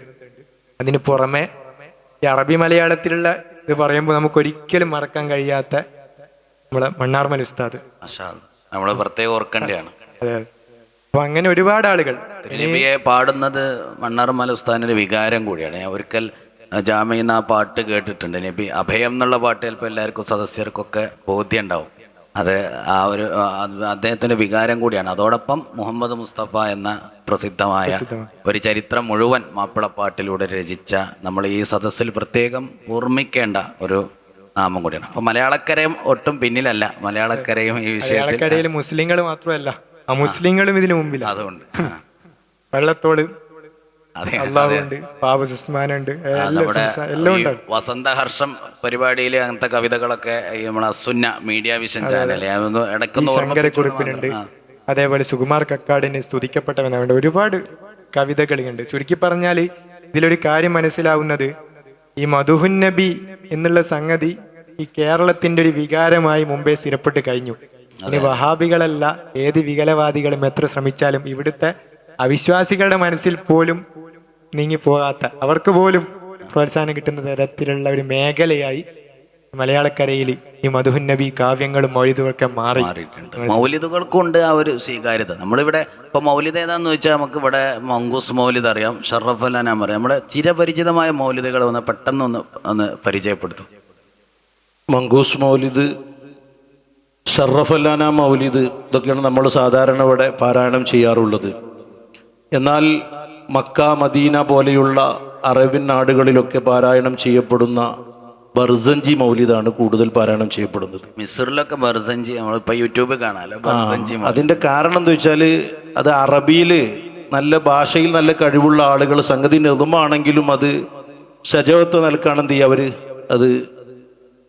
അതിന് പുറമെ ഈ അറബി മലയാളത്തിലുള്ള ഇത് പറയുമ്പോൾ നമുക്ക് ഒരിക്കലും മറക്കാൻ കഴിയാത്ത നമ്മളെ മണ്ണാർമൽ ഉസ്താദ് നമ്മള് പ്രത്യേകം ഓർക്കേണ്ടതാണ്. അതെ. അപ്പൊ അങ്ങനെ ഒരുപാട് ആളുകൾ നബിയെ പാടുന്നത് മണ്ണാർമൽ ഉസ്താദിന്റെ വികാരം കൂടിയാണ്. ഞാൻ ഒരിക്കൽ ജാമ്യന്ന് ആ പാട്ട് കേട്ടിട്ടുണ്ട്. നബി അഭയം എന്നുള്ള പാട്ട് ചിലപ്പോൾ എല്ലാവർക്കും സദസ്യർക്കൊക്കെ ബോധ്യം ഉണ്ടാവും. അത് ആ ഒരു അദ്ദേഹത്തിന്റെ വികാരം കൂടിയാണ്. അതോടൊപ്പം മുഹമ്മദ് മുസ്തഫ എന്ന പ്രസിദ്ധമായ ഒരു ചരിത്രം മുഴുവൻ മാപ്പിളപ്പാട്ടിലൂടെ രചിച്ച നമ്മൾ ഈ സദസ്സിൽ പ്രത്യേകം ഓർമ്മിക്കേണ്ട ഒരു നാമം കൂടിയാണ്. അപ്പൊ മലയാളക്കരയും ഒട്ടും പിന്നിലല്ല. മലയാളക്കരയും ഈ വിഷയത്തിൽ മുസ്ലിങ്ങൾ മാത്രമല്ല, മുസ്ലിങ്ങളും ഇതിനു മുമ്പിൽ. അതുകൊണ്ട് വെള്ളത്തോട് അള്ളാഹുണ്ട്, പാവസുസ്മാനുണ്ട്, വസന്തഹർഷം പരിപാടിയിൽ അങ്ങനത്തെ കവിതകളൊക്കെ നമ്മളെ സുന്ന മീഡിയ വിഷൻ ചാനൽ ശങ്കരക്കുറിപ്പിനുണ്ട്. അതേപോലെ സുകുമാർ കക്കാടിന് സ്തുതിക്കപ്പെട്ടവനുണ്ട്. ഒരുപാട് കവിതകളുണ്ട്. ചുരുക്കി പറഞ്ഞാൽ ഇതിലൊരു കാര്യം മനസ്സിലാവുന്നത്, ഈ മധുഹുൻ നബി എന്നുള്ള സംഗതി ഈ കേരളത്തിന്റെ ഒരു വികാരമായി മുമ്പേ സ്ഥിരപ്പെട്ട് കഴിഞ്ഞു. ഇനി വഹാബികളല്ല, ഏത് വികലവാദികളും എത്ര ശ്രമിച്ചാലും ഇവിടുത്തെ അവിശ്വാസികളുടെ മനസ്സിൽ പോലും നീങ്ങിപ്പോകാത്ത, അവർക്ക് പോലും പ്രോത്സാഹനം കിട്ടുന്ന തരത്തിലുള്ള ഒരു മേഖലയായി മലയാളക്കരയിൽ ഈ മധുഹുൻ നബി കാവ്യങ്ങളും മൗലിദുകളൊക്കെ മാറിയിട്ടുണ്ട്. മൗലിദുകൾക്കുണ്ട് ആ ഒരു സ്വീകാര്യത. നമ്മളിവിടെ ഇപ്പൊ മൗലിദ് ഏതാന്ന് വെച്ചാൽ നമുക്ക് ഇവിടെ മങ്കൂസ് മൗലിദ് അറിയാം, ഷറഫ് അലാനാം അറിയാം. നമ്മുടെ ചിരപരിചിതമായ മൗലിദുകൾ ഒന്ന് പെട്ടെന്ന് ഒന്ന് പരിചയപ്പെടുത്തും. മങ്കൂസ് മൗലിദ്, ഷറഫ് അലാന മൗലിദ്, ഇതൊക്കെയാണ് നമ്മൾ സാധാരണ ഇവിടെ പാരായണം ചെയ്യാറുള്ളത്. എന്നാൽ മക്ക മദീന പോലെയുള്ള അറേബ്യൻ നാടുകളിലൊക്കെ പാരായണം ചെയ്യപ്പെടുന്ന ബർസഞ്ചി മൗലിദാണ് കൂടുതൽ പാരായണം ചെയ്യപ്പെടുന്നത്. മിസ്റിലൊക്കെ ബർസഞ്ചി നമ്മളിപ്പോൾ യൂട്യൂബിൽ കാണാമല്ലോ ബർസഞ്ചി. അതിൻ്റെ കാരണം എന്താ വെച്ചാൽ അത് അറബിയിൽ നല്ല ഭാഷയിൽ നല്ല കഴിവുള്ള ആളുകൾ സംഗതി നെതുമാണെങ്കിലും അത് ശജവത്ത് നൽകാണെന്ത് ചെയ്യുക, അവർ അത്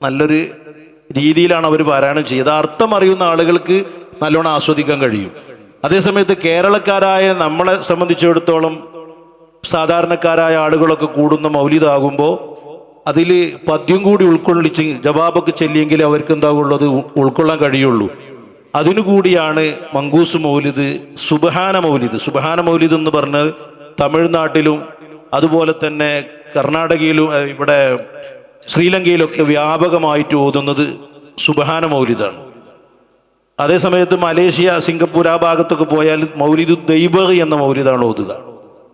നല്ലൊരു രീതിയിലാണ് അവർ പാരായണം ചെയ്യുക. അർത്ഥം അറിയുന്ന ആളുകൾക്ക് നല്ലോണം ആസ്വദിക്കാൻ കഴിയും. അതേസമയത്ത് കേരളക്കാരായ നമ്മളെ സംബന്ധിച്ചിടത്തോളം സാധാരണക്കാരായ ആളുകളൊക്കെ കൂടുന്ന മൗലിദാകുമ്പോൾ അതിൽ പദ്യം കൂടി ഉൾക്കൊള്ളിച്ച് ജവാബൊക്കെ ചെല്ലിയെങ്കിൽ അവർക്ക് എന്താകുള്ളൂ, അത് ഉൾക്കൊള്ളാൻ കഴിയുള്ളൂ. അതിനുകൂടിയാണ് മങ്കൂസ് മൗലിദ്, സുബ്ഹാന മൗലിദ്. സുബ്ഹാന മൗലിദ് എന്ന് പറഞ്ഞാൽ തമിഴ്നാട്ടിലും അതുപോലെ തന്നെ കർണാടകയിലും ഇവിടെ ശ്രീലങ്കയിലൊക്കെ വ്യാപകമായിട്ട് ഓതുന്നത് സുബ്ഹാന മൗലിദാണ്. അതേസമയത്ത് മലേഷ്യ, സിംഗപ്പൂർ ആ ഭാഗത്തൊക്കെ പോയാൽ മൗലിദ് ദൈബഹി എന്ന മൗലിദാണ് ഓതുക.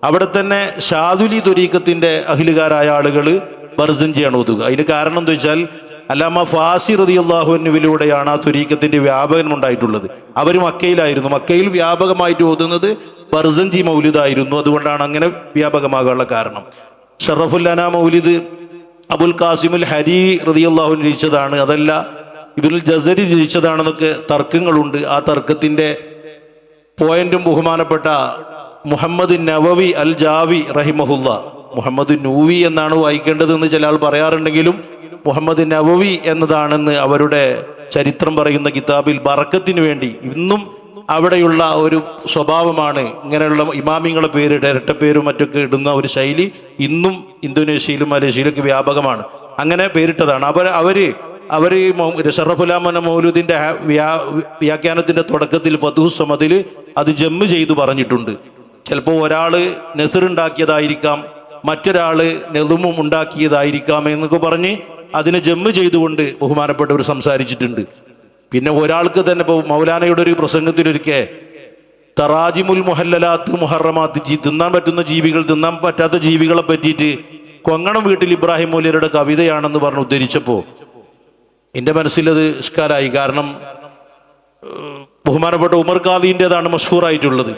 അവിടെ തന്നെ ഷാദുലി ത്വരീഖത്തിന്റെ അഖിലുകാരായ ആളുകൾ ബർസഞ്ചിയാണ് ഓതുക. അതിന് കാരണം എന്താ വെച്ചാൽ അല്ലാമ ഫാസി റളിയല്ലാഹു അൻഹുവിലൂടെയാണ് ആ ത്വരീഖത്തിന്റെ വ്യാപകം ഉണ്ടായിട്ടുള്ളത്. അവർ മക്കയിലായിരുന്നു. മക്കയിൽ വ്യാപകമായിട്ട് ഓതുന്നത് ബർസഞ്ചി മൗലിദായിരുന്നു. അതുകൊണ്ടാണ് അങ്ങനെ വ്യാപകമാകാനുള്ള കാരണം. ഷറഫുല്ലാന മൗലിദ് അബുൽ ഖാസിമുൽ ഹരി റളിയല്ലാഹു അൻഹു രചിച്ചതാണ്, അതല്ല ഇബ്നുൽ ജസരി രചിച്ചതാണെന്നൊക്കെ തർക്കങ്ങളുണ്ട്. ആ തർക്കത്തിന്റെ പോയിന്റും ബഹുമാനപ്പെട്ട മുഹമ്മദ് നവവി അൽ ജാവി റഹിമഹുല്ല, മുഹമ്മദ് നൂവി എന്നാണ് വായിക്കേണ്ടതെന്ന് ചില ആൾ പറയാറുണ്ടെങ്കിലും മുഹമ്മദ് നവവി എന്നതാണെന്ന് അവരുടെ ചരിത്രം പറയുന്ന കിതാബിൽ ബറക്കത്തിന് വേണ്ടി ഇന്നും അവിടെയുള്ള ഒരു സ്വഭാവമാണ് ഇങ്ങനെയുള്ള ഇമാമിങ്ങളെ പേര് ഇരട്ടപ്പേരും മറ്റൊക്കെ ഇടുന്ന ഒരു ശൈലി ഇന്നും ഇന്തോനേഷ്യയിലും മലേഷ്യയിലൊക്കെ വ്യാപകമാണ്. അങ്ങനെ പേരിട്ടതാണ്. അവർ ഷറഫുലാമന മൗലൂദിൻ്റെ വ്യാഖ്യാനത്തിൻ്റെ തുടക്കത്തിൽ ഫതുഹു സമദിൽ അത് ജമ്മ് ചെയ്ത് പറഞ്ഞിട്ടുണ്ട്. ചിലപ്പോൾ ഒരാൾ നെസറുണ്ടാക്കിയതായിരിക്കാം, മറ്റൊരാൾ നെളുമും ഉണ്ടാക്കിയതായിരിക്കാം എന്നൊക്കെ പറഞ്ഞ് അതിനെ ജമ്മ് ചെയ്തുകൊണ്ട് ബഹുമാനപ്പെട്ടവർ സംസാരിച്ചിട്ടുണ്ട്. പിന്നെ ഒരാൾക്ക് തന്നെ ഇപ്പോൾ മൗലാനയുടെ ഒരു പ്രസംഗത്തിലൊരിക്കൽ തറാജിമുൽ മുഹല്ലലാത്ത് മുഹറമാത്ത് തിന്നാൻ പറ്റുന്ന ജീവികൾ തിന്നാൻ പറ്റാത്ത ജീവികളെ പറ്റിയിട്ട് കൊങ്ങണം വീട്ടിൽ ഇബ്രാഹിം മൗലിയരുടെ കവിതയാണെന്ന് പറഞ്ഞ് ഉദ്ധരിച്ചപ്പോൾ എൻ്റെ മനസ്സിലത് ഇഷ്കാലായി. കാരണം ബഹുമാനപ്പെട്ട ഉമർ ഖാദിൻ്റെതാണ് മഷ്ഹൂറായിട്ടുള്ളത്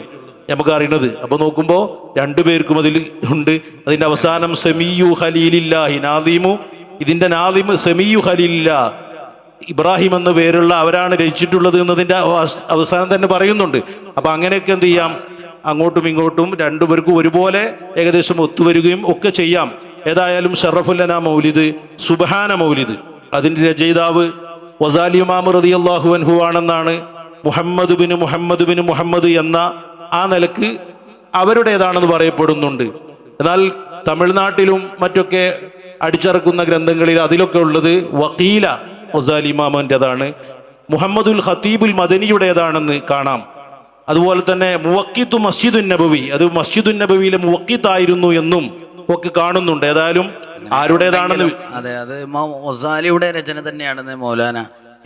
നമുക്കറിയുന്നത്. അപ്പോൾ നോക്കുമ്പോൾ രണ്ടുപേർക്കും അതിൽ ഉണ്ട്. അതിൻ്റെ അവസാനം സെമിയു ഖലീലില്ലാഹി നാദിമു, ഇതിൻ്റെ നാദിമ് സെമിയു ഖലീലില്ലാ ഇബ്രാഹിം എന്ന പേരുള്ള അവരാണ് രചിച്ചിട്ടുള്ളത് എന്നതിൻ്റെ അവസാനം തന്നെ പറയുന്നുണ്ട്. അപ്പം അങ്ങനെയൊക്കെ എന്ത് ചെയ്യാം, അങ്ങോട്ടും ഇങ്ങോട്ടും രണ്ടുപേർക്കും ഒരുപോലെ ഏകദേശം ഒത്തുവരികയും ഒക്കെ ചെയ്യാം. ഏതായാലും ഷറഫുല്ലന മൗലിദ്, സുബ്ഹാന മൗലിദ്, അതിൻ്റെ രചയിതാവ് വസാലി ഇമാം റളിയല്ലാഹു അൻഹു ആണെന്നാണ് മുഹമ്മദ് ബിൻ മുഹമ്മദ് എന്ന ആ നിലക്ക് അവരുടേതാണെന്ന് പറയപ്പെടുന്നുണ്ട്. എന്നാൽ തമിഴ്നാട്ടിലും മറ്റൊക്കെ അടിച്ചിറക്കുന്ന ഗ്രന്ഥങ്ങളിൽ അതിലൊക്കെ ഉള്ളത് വക്കീല വസാലി ഇമാമിൻ്റെതാണ്, മുഹമ്മദുൽ ഖത്തീബുൽ മദനിയുടേതാണെന്ന് കാണാം. അതുപോലെ തന്നെ മുവക്കിത്തു മസ്ജിദുൻ നബവി, അത് മസ്ജിദുൻ നബവിയിലെ മുവക്കിത്തായിരുന്നു എന്നും ഒക്കെ കാണുന്നുണ്ട്. ഏതായാലും ആരുടേതാണെന്ന് അതെ, അത് ഇമാം വസാലിയുടെ രചന തന്നെയാണെന്ന് മൗലാന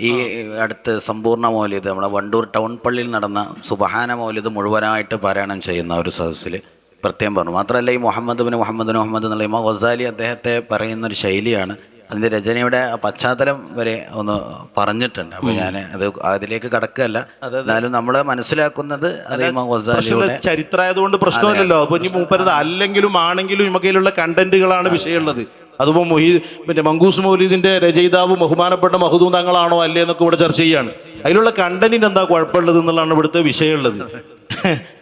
ഈ അടുത്ത് സമ്പൂർണ്ണ മൗലിദ് നമ്മുടെ വണ്ടൂർ ടൗൺ പള്ളിയിൽ നടന്ന സുബ്ഹാന മൗലിദ് മുഴുവനായിട്ട് പാരായണം ചെയ്യുന്ന ഒരു സദസ്സിൽ പ്രത്യേകം പറഞ്ഞു. മാത്രമല്ല ഈ മുഹമ്മദ് എന്നുള്ള ഇമാം വസാലി അദ്ദേഹത്തെ പറയുന്നൊരു ശൈലിയാണ്. അതിൻ്റെ രചനയുടെ പശ്ചാത്തലം വരെ ഒന്ന് പറഞ്ഞിട്ടുണ്ട്. അപ്പോൾ ഞാൻ അത് അതിലേക്ക് കടക്കുകയല്ല, എന്നാലും നമ്മൾ മനസ്സിലാക്കുന്നത് അത് ഇമാം വസാലിയുടെ ചരിത്രമായതുകൊണ്ട് പ്രശ്നമില്ലല്ലോ. അപ്പോൾ ഇനി മൂപ്പരത് അല്ലെങ്കിലും ആണെങ്കിലും ഇമക്കയിലുള്ള കണ്ടന്റുകളാണ് വിഷയമുള്ളത്. അതിപ്പോൾ പിന്നെ മങ്കൂസ് മൗലീദിന്റെ രചയിതാവ് ബഹുമാനപ്പെട്ട മഹദൂം തങ്ങളാണോ അല്ലേ എന്നൊക്കെ ഇവിടെ ചർച്ച ചെയ്യാണ്. അതിലുള്ള കണ്ടന്റിന് എന്താ കുഴപ്പമുള്ളത് എന്നുള്ളതാണ് ഇവിടുത്തെ വിഷയമുള്ളത്.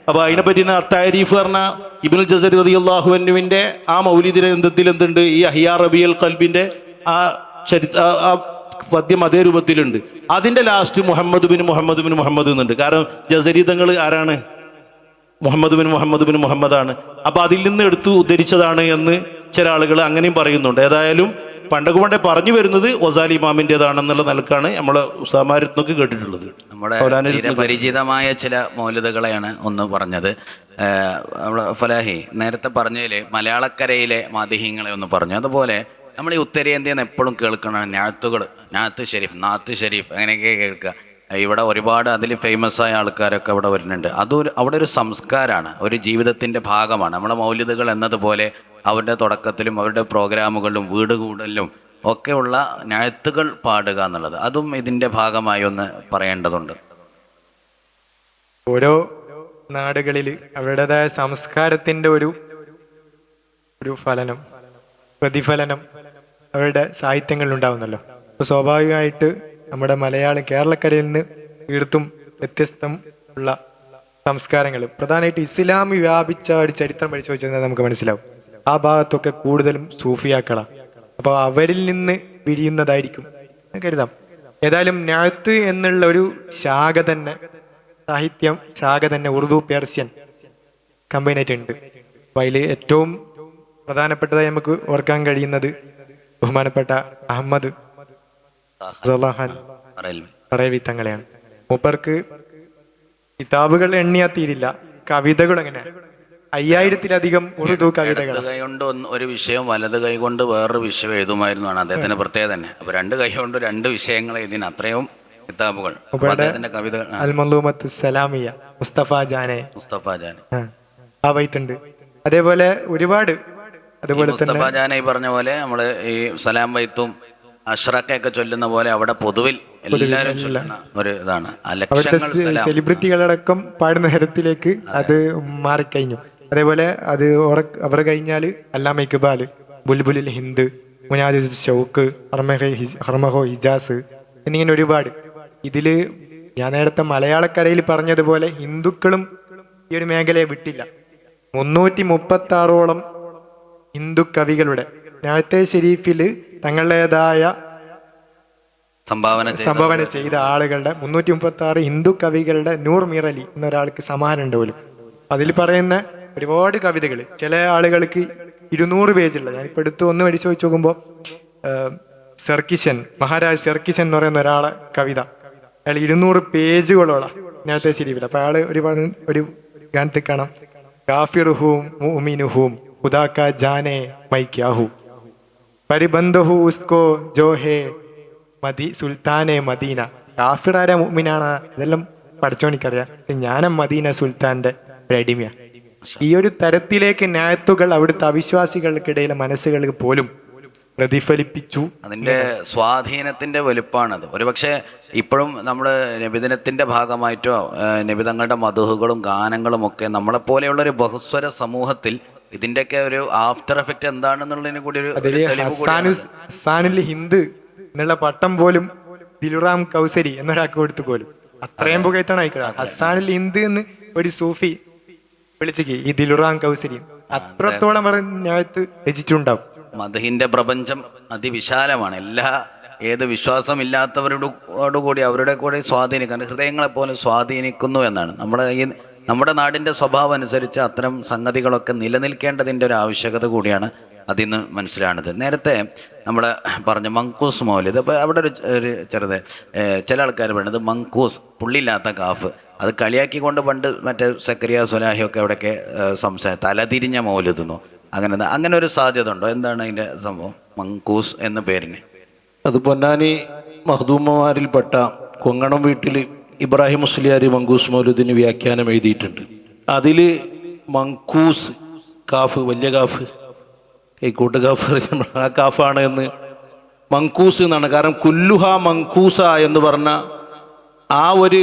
അപ്പൊ അതിനെപ്പറ്റി അത്താരീഫ് പറഞ്ഞ ഇബ്നുൽ ജസരി റളിയല്ലാഹു അൻഹുവിന്റെ ആ മൗലിദ് ഗ്രന്ഥത്തിൽ എന്തുണ്ട്, ഈ അഹിയാ റബിയൽ ഖൽബിന്റെ ആ പദ്യം അതേ രൂപത്തിലുണ്ട്. അതിന്റെ ലാസ്റ്റ് മുഹമ്മദ് ബിൻ മുഹമ്മദ് എന്നുണ്ട്. കാരണം ജസരി തങ്ങൾ ആരാണ്? മുഹമ്മദ് ബിൻ മുഹമ്മദാണ്. അപ്പൊ അതിൽ നിന്ന് എടുത്തു ഉദ്ധരിച്ചതാണ് എന്ന് ചില ആളുകൾ അങ്ങനെയും പറയുന്നുണ്ട്. ഏതായാലും പണ്ടൊക്കെ പറഞ്ഞു വരുന്നത് വസാലി ഇമാമിൻ്റെതാണെന്നുള്ള നിലക്കാണ് നമ്മളെ ഉസ്താമാരത്തൊക്കെ കേട്ടിട്ടുള്ളത്. നമ്മുടെ പരിചിതമായ ചില മൗലിദുകളെയാണ് ഒന്ന് പറഞ്ഞത്. നമ്മൾ ഫലാഹി നേരത്തെ പറഞ്ഞതിൽ മലയാളക്കരയിലെ മാദിഹ്യങ്ങളെ ഒന്ന് പറഞ്ഞു. അതുപോലെ നമ്മൾ ഈ ഉത്തരേന്ത്യയിൽ നിന്ന് എപ്പോഴും കേൾക്കണം നാത്തുകൾ, നാത്ത് ഷെരീഫ് അങ്ങനെയൊക്കെ കേൾക്കുക. ഇവിടെ ഒരുപാട് അതിൽ ഫേമസ് ആയ ആൾക്കാരൊക്കെ അവിടെ വരുന്നുണ്ട്. അവിടെ ഒരു സംസ്കാരമാണ്, ഒരു ജീവിതത്തിൻ്റെ ഭാഗമാണ്. നമ്മുടെ മൗലിദുകൾ എന്നതുപോലെ അവരുടെ തുടക്കത്തിലും അവരുടെ പ്രോഗ്രാമുകളിലും വീട് കൂടലിലും ഒക്കെയുള്ള നാത്തുകൾ പാടുക എന്നുള്ളത് അതും ഇതിൻ്റെ ഭാഗമായി ഒന്ന് പറയേണ്ടതുണ്ട്. ഓരോ നാടുകളിൽ അവരുടേതായ സംസ്കാരത്തിൻ്റെ ഒരു പ്രതിഫലനം അവരുടെ സാഹിത്യങ്ങളിൽ ഉണ്ടാവുന്നല്ലോ. അപ്പോൾ സ്വാഭാവികമായിട്ട് നമ്മുടെ കേരളക്കരയിൽ നിന്ന് തീർത്തും വ്യത്യസ്തം ഉള്ള സംസ്കാരങ്ങൾ, പ്രധാനമായിട്ട് ഇസ്ലാമി വ്യാപിച്ച ഒരു ചരിത്രം പഠിച്ചു വെച്ചാൽ നമുക്ക് മനസ്സിലാവും. ആ ഭാഗത്തൊക്കെ കൂടുതലും സൂഫിയാക്കളാണ്. അപ്പോൾ അവരിൽ നിന്ന് പിരിയുന്നതായിരിക്കും കരുതാം. ഏതായാലും നാത്ത് എന്നുള്ള ഒരു ശാഖ തന്നെ ഉറുദു പേർഷ്യൻ കമ്പൈനായിട്ട് ഉണ്ട്. അപ്പോൾ അതിൽ ഏറ്റവും പ്രധാനപ്പെട്ടതായി നമുക്ക് ഓർക്കാൻ കഴിയുന്നത് ബഹുമാനപ്പെട്ട അഹമ്മദ് റളവി തങ്ങളെയാണ്. മൂപ്പർക്ക് കിതാബുകൾ എണ്ണിയാ തീരില്ല, കവിതകൾ എങ്ങനെ 5000-ലധികം ഉറുദു കവിതകൾ. കൈ കൊണ്ട് ഒരു വിഷയം വലത് കൈ കൊണ്ട് വേറൊരു വിഷയം എഴുതുമായിരുന്നാണ് അദ്ദേഹത്തിന്റെ പ്രത്യേകത തന്നെ. അപ്പൊ രണ്ട് കൈ കൊണ്ട് രണ്ട് വിഷയങ്ങൾ എഴുതിന് അത്രയും കിതാബുകൾ. കവിതകൾ അൽ മൻലൂമത്തു സലാമിയ മുസ്തഫ ജാനെ ആ വൈത്തുണ്ട്. അതേപോലെ ഒരുപാട്, അതുപോലെ മുസ്തഫ ജാനെ പറഞ്ഞ പോലെ നമ്മള് ഈ സലാം വൈത്തും അഷ്റഖയൊക്കെ ചൊല്ലുന്ന പോലെ അവിടെ പൊതുവിൽ എല്ലാവരും ചൊല്ലുന്ന ഒരു ഇതാണ്. അവിടുത്തെ സെലിബ്രിറ്റികളടക്കം പാടുന്ന തരത്തിലേക്ക് അത് മാറിക്കഴിഞ്ഞു. അതേപോലെ അത് അവർ കഴിഞ്ഞാൽ അല്ലാമ ഇക്ബാല്, ബുൽബുലിൽ ഹിന്ദ്, മുനാദ് ഷൗക്ക്, ഹർമഹോ ഹിജാസ് എന്നിങ്ങനെ ഒരുപാട്. ഇതില് ഞാൻ നേരത്തെ മലയാളക്കരയിൽ പറഞ്ഞതുപോലെ ഹിന്ദുക്കളും ഈ ഒരു മേഖലയെ വിട്ടില്ല. 336ഓളം ഹിന്ദു കവികളുടെ നായത്തെ ഷെരീഫിൽ തങ്ങളുടേതായ സംഭാവന ചെയ്ത ആളുകളുടെ 336 ഹിന്ദു കവികളുടെ നൂർ മിറലി എന്നൊരാൾക്ക് സമ്മാനമുണ്ട് പോലും. അതിൽ പറയുന്ന ഒരുപാട് കവിതകൾ ചില ആളുകൾക്ക് 200 പേജുള്ള, ഞാനിപ്പോൾ എടുത്ത് ഒന്ന് മേടിച്ച് വെച്ച് നോക്കുമ്പോൾ മഹാരാജ് സർക്കിഷൻ എന്ന് പറയുന്ന ഒരാളെ കവിത, അയാൾ 200 പേജുകളോളം നേരത്തെ ശരിയില്ല. അപ്പൊ അയാള് ഒരു ഗാനത്തിൽ കാണാം, കാഫിറുഹും മുഅ്മിനുഹും ഖുദാക ജാനെ മൈ ക്യാ ഹൂ പരിബന്ധഹു ഉസ്കോ ജോ ഹേ സുൽത്താനെ മദീന. കാഫിറാര മുഅ്മിനാണ് ഇതെല്ലാം പഠിച്ചോണിക്കറിയാം, ഞാനും മദീന സുൽത്താന്റെ ഒരു അടിമയാണ്. ഈ ഒരു തരത്തിലേക്ക് ന്യായത്തുകൾ അവിടുത്തെ അവിശ്വാസികൾക്കിടയിലെ മനസ്സുകൾക്ക് പോലും പ്രതിഫലിപ്പിച്ചു. അതിൻ്റെ സ്വാധീനത്തിൻ്റെ വലുപ്പമാണത്. ഒരുപക്ഷെ ഇപ്പോഴും നമ്മൾ നബിദിനത്തിൻ്റെ ഭാഗമായിട്ടോ നബിതങ്ങളുടെ മധുഹുകളും ഗാനങ്ങളും ഒക്കെ നമ്മളെപ്പോലെയുള്ളൊരു ബഹുസ്വര സമൂഹത്തിൽ ഇതിൻ്റെയൊക്കെ ഒരു ആഫ്റ്റർ എഫക്റ്റ് എന്താണെന്നുള്ളതിനെ കൂടി ഒരു ഹസാനുൽ ഹിന്ദ് എന്നുള്ള പട്ടം പോലും ദിലുറാം കൗസരി എന്നൊരാൾക്ക് കൊടുത്തു പോലും. അത്രയും പുകഴ്ത്താണ് ആയിക്കോട്ടെ. ഹസാനുൽ ഹിന്ദ് എന്ന് ഒരു സൂഫി വിളിച്ചേക്ക് ഈ ദിലുറാം കൗസരി അത്രത്തോളം പറഞ്ഞത്ത് രചിച്ചിട്ടുണ്ടാവും. മദഹിന്റെ പ്രപഞ്ചം അതിവിശാലമാണ്. ഏത് വിശ്വാസമില്ലാത്തവരോടുകൂടി അവരുടെ കൂടെ സ്വാധീനിക്കാൻ ഹൃദയങ്ങളെപ്പോലെ സ്വാധീനിക്കുന്നു എന്നാണ്. നമ്മുടെ നാടിൻ്റെ സ്വഭാവം അനുസരിച്ച് അത്തരം സംഗതികളൊക്കെ നിലനിൽക്കേണ്ടതിൻ്റെ ഒരു ആവശ്യകത കൂടിയാണ് അതിന്ന് മനസ്സിലാണത്. നേരത്തെ നമ്മൾ പറഞ്ഞ മങ്കൂസ് മൗലിദ്, അപ്പോൾ അവിടെ ഒരു ചെറുത് ചില ആൾക്കാർ പറയുന്നത് മങ്കൂസ് പുള്ളിയില്ലാത്ത കാഫ്, അത് കളിയാക്കിക്കൊണ്ട് പണ്ട് മറ്റേ സക്കരിയ സുലാഹിയൊക്കെ അവിടെയൊക്കെ തലതിരിഞ്ഞ മൗലിദെന്നോ അങ്ങനെ ഒരു സാധ്യത ഉണ്ടോ? എന്താണ് അതിൻ്റെ സംഭവം മങ്കൂസ് എന്ന പേരിന്? അത് പൊന്നാനി മഖ്ദൂമമാരിൽപ്പെട്ട കൊങ്ങണം വീട്ടിൽ ഇബ്രാഹിം മുസ്ലിയാർ മങ്കൂസ് മൗലൂദിന് വ്യാഖ്യാനം എഴുതിയിട്ടുണ്ട്. അതിൽ മങ്കൂസ് കാഫ്, വലിയ കാഫ്, കൈക്കോട്ട് കാഫ്, ആ കാഫാണ് എന്ന് മങ്കൂസ് എന്നാണ്. കാരണം കുല്ലുഹ മങ്കൂസ എന്ന് പറഞ്ഞ ആ ഒരു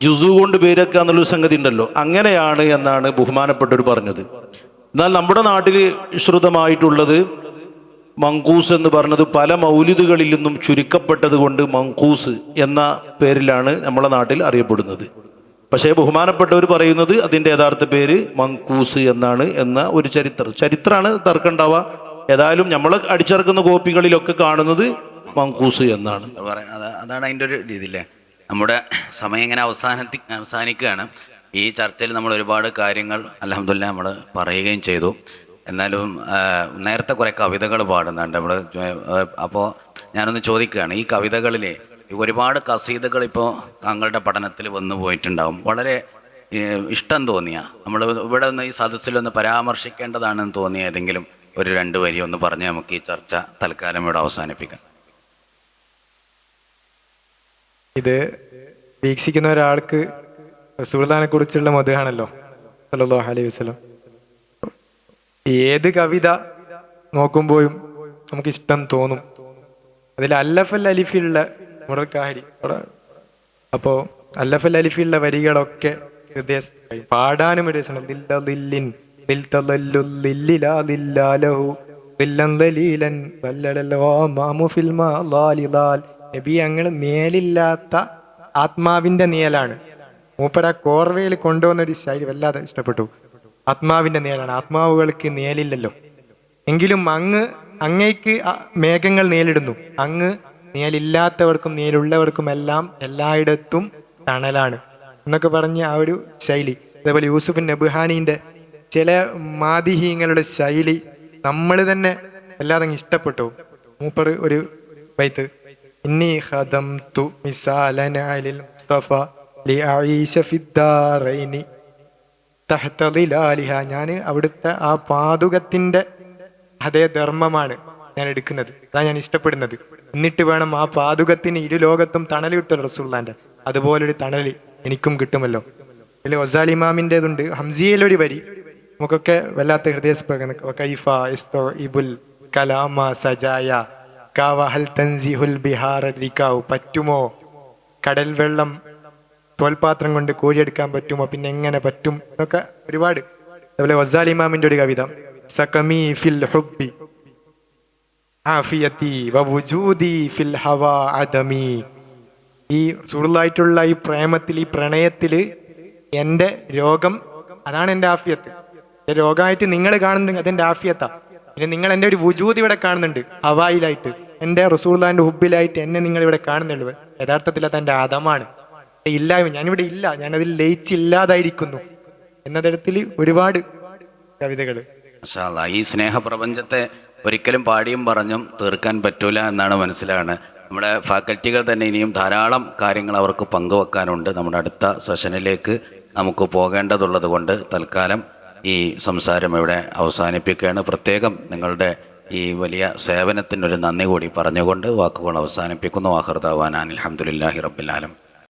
ജുസു കൊണ്ട് പേരൊക്കെ എന്നുള്ളൊരു സംഗതി ഉണ്ടല്ലോ, അങ്ങനെയാണ് എന്നാണ് ബഹുമാനപ്പെട്ടവർ പറഞ്ഞത്. എന്നാൽ നമ്മുടെ നാട്ടിൽ ശ്രുതമായിട്ടുള്ളത് മങ്കൂസ് എന്ന് പറഞ്ഞത് പല മൗലിദുകളിൽ നിന്നും ചുരുക്കപ്പെട്ടത് കൊണ്ട് മങ്കൂസ് എന്ന പേരിലാണ് നമ്മളെ നാട്ടിൽ അറിയപ്പെടുന്നത്. പക്ഷേ ബഹുമാനപ്പെട്ടവർ പറയുന്നത് അതിൻ്റെ യഥാർത്ഥ പേര് മങ്കൂസ് എന്നാണ് എന്ന ഒരു ചരിത്രമാണ് തർക്കമുണ്ടാവുക. ഏതായാലും നമ്മൾ അടിച്ചിറക്കുന്ന കോപ്പികളിലൊക്കെ കാണുന്നത് മങ്കൂസ് എന്നാണ്. അതാണ് അതിൻ്റെ ഒരു രീതിയില്ലേ. നമ്മുടെ സമയം ഇങ്ങനെ അവസാനിക്കുകയാണ്. ഈ ചർച്ചയിൽ നമ്മൾ ഒരുപാട് കാര്യങ്ങൾ അൽഹംദുലില്ലാ നമ്മൾ പറയുകയും ചെയ്തു. എന്നാലും നേരത്തെ കുറേ കവിതകൾ പാടുന്നുണ്ട് നമ്മൾ. അപ്പോൾ ഞാനൊന്ന് ചോദിക്കുകയാണ്, ഈ കവിതകളിൽ ഒരുപാട് കസീദകൾ ഇപ്പോൾ താങ്കളുടെ പഠനത്തിൽ വന്നു പോയിട്ടുണ്ടാവും. വളരെ ഇഷ്ടം തോന്നിയ, നമ്മൾ ഇവിടെ ഒന്ന് ഈ സദസ്സിലൊന്ന് പരാമർശിക്കേണ്ടതാണെന്ന് തോന്നിയ ഏതെങ്കിലും ഒരു 2 വരി ഒന്ന് പറഞ്ഞ് നമുക്ക് ഈ ചർച്ച തൽക്കാലം ഇവിടെ അവസാനിപ്പിക്കാം. ഇത് വീക്ഷിക്കുന്ന ഒരാൾക്ക് റസൂലുള്ളാഹിനെ കുറിച്ചുള്ള മദ്ഹാണല്ലോ സല്ലല്ലാഹു അലൈഹി വസല്ലം. ഏത് കവിത നോക്കുമ്പോഴും നമുക്ക് ഇഷ്ടം തോന്നും. അതിൽ അല്ലഫൽ അലിഫിലുള്ള മുറൽക്കാഹരി, അപ്പോൾ അല്ലഫൽ അലിഫിലുള്ള വരികളൊക്കെ പാടാനും ഒരു നബി അങ്ങനെ നിയലില്ലാത്ത ആത്മാവിന്റെ നിയലാണ്. മൂപ്പര കോർവയിൽ കൊണ്ടുവന്നൊരു ശൈലി വല്ലാതെ ഇഷ്ടപ്പെട്ടു. ആത്മാവിന്റെ നിയലാണ്. ആത്മാവുകൾക്ക് നിയലില്ലല്ലോ, എങ്കിലും അങ്ങേക്ക് മേഘങ്ങൾ നിയലിടുന്നു. അങ്ങ് നിയലില്ലാത്തവർക്കും നിയലുള്ളവർക്കും എല്ലാം എല്ലായിടത്തും തണലാണ് എന്നൊക്കെ പറഞ്ഞ ആ ഒരു ശൈലി. അതേപോലെ യൂസുഫ് നബ്ഹാനിന്റെ ചില മാദിഹീങ്ങളുടെ ശൈലി നമ്മൾ തന്നെ വല്ലാതെ ഇഷ്ടപ്പെട്ടു. മൂപ്പർ ഒരു ബൈത്ത്, ഇന്നി ഖദംതു മിസാലന അലിൽ മുസ്തഫ ലിഅഈശ ഫിദ്ദാറൈനി തഹ്ത ളിലാലിഹ. ഞാൻ അവിടുത്തെ ആ പാതുകത്തിന്റെ അതേ ധർമ്മമാണ് ഞാൻ എടുക്കുന്നത്, അതാണ് ഞാൻ ഇഷ്ടപ്പെടുന്നത്. എന്നിട്ട് വേണം ആ പാതുകത്തിന് 2 ലോകത്തും തണൽ കിട്ടുമല്ലോ റസൂലുള്ളാന്റെ, അതുപോലൊരു തണൽ എനിക്കും കിട്ടുമല്ലോ. ഇതിൽ ഗസാലി ഇമാമിൻ്റെതുണ്ട്, ഹംസിയയിലൊരു വരി നമുക്കൊക്കെ വല്ലാത്ത ഹൃദയസ്പർശം. കൈഫ ഇസ്തഇബുൽ കലാമ സജായ കാവഹൽ തൻസിഹുൽ ബിഹാർ റികാവ്. പറ്റുമോ കടൽ വെള്ളം തോൽപാത്രം കൊണ്ട് കോരിയെടുക്കാൻ പറ്റുമോ, പിന്നെ എങ്ങനെ പറ്റും എന്നൊക്കെ ഒരുപാട്. അതുപോലെ ഗസാലി ഇമാമിന്റെ ഒരു കവിത, സഖമി ഫിൽ ഹുബ്ബി ആഫിയതി വവുജൂദി ഫിൽ ഹവാ അദമി. ഈ റസൂലുള്ളാഹിയുള്ള ഈ പ്രേമത്തിൽ, ഈ പ്രണയത്തിൽ എൻ്റെ രോഗം അതാണ് എൻ്റെ ആഫിയത്ത്, രോഗമായിട്ട് നിങ്ങൾ കാണുന്നുണ്ട് അതെൻ്റെ ആഫിയത്താ. പിന്നെ നിങ്ങൾ എൻ്റെ ഒരു വുജൂദ് ഇവിടെ കാണുന്നുണ്ട്, ഹവായിലായിട്ട് എൻ്റെ റസൂലുള്ളാഹിൻ്റെ ഹുബിലായിട്ട് എന്നെ നിങ്ങൾ ഇവിടെ കാണുന്നുള്ളൂ. യഥാർത്ഥത്തിൽ അത് എൻ്റെ ആദമാണ്, ഇല്ലായ്മ. ഞാനിവിടെ ഇല്ല, ഞാനതിൽ ലയിച്ചില്ലാതായിരിക്കുന്നു എന്ന തരത്തിൽ ഒരുപാട് കവിതകൾ. മാഷാ അല്ലാ. ഈ സ്നേഹപ്രപഞ്ചത്തെ ഒരിക്കലും പാടിയും പറഞ്ഞും തീർക്കാൻ പറ്റൂല എന്നാണ് മനസ്സിലാണ്. നമ്മുടെ ഫാക്കൽറ്റികൾ തന്നെ ഇനിയും ധാരാളം കാര്യങ്ങൾ അവർക്ക് പങ്കുവെക്കാനുണ്ട്. നമ്മുടെ അടുത്ത സെഷനിലേക്ക് നമുക്ക് പോകേണ്ടതുള്ളത് കൊണ്ട് തൽക്കാലം ഈ സംസാരം ഇവിടെ അവസാനിപ്പിക്കുകയാണ്. പ്രത്യേകം നിങ്ങളുടെ ഈ വലിയ സേവനത്തിനൊരു നന്ദി കൂടി പറഞ്ഞുകൊണ്ട് വാക്കുകൾ അവസാനിപ്പിക്കുന്നു. ആഖിറു ദഅ്വാനാ അൽഹംദുലില്ലാഹി റബ്ബിൽ ആലമീൻ.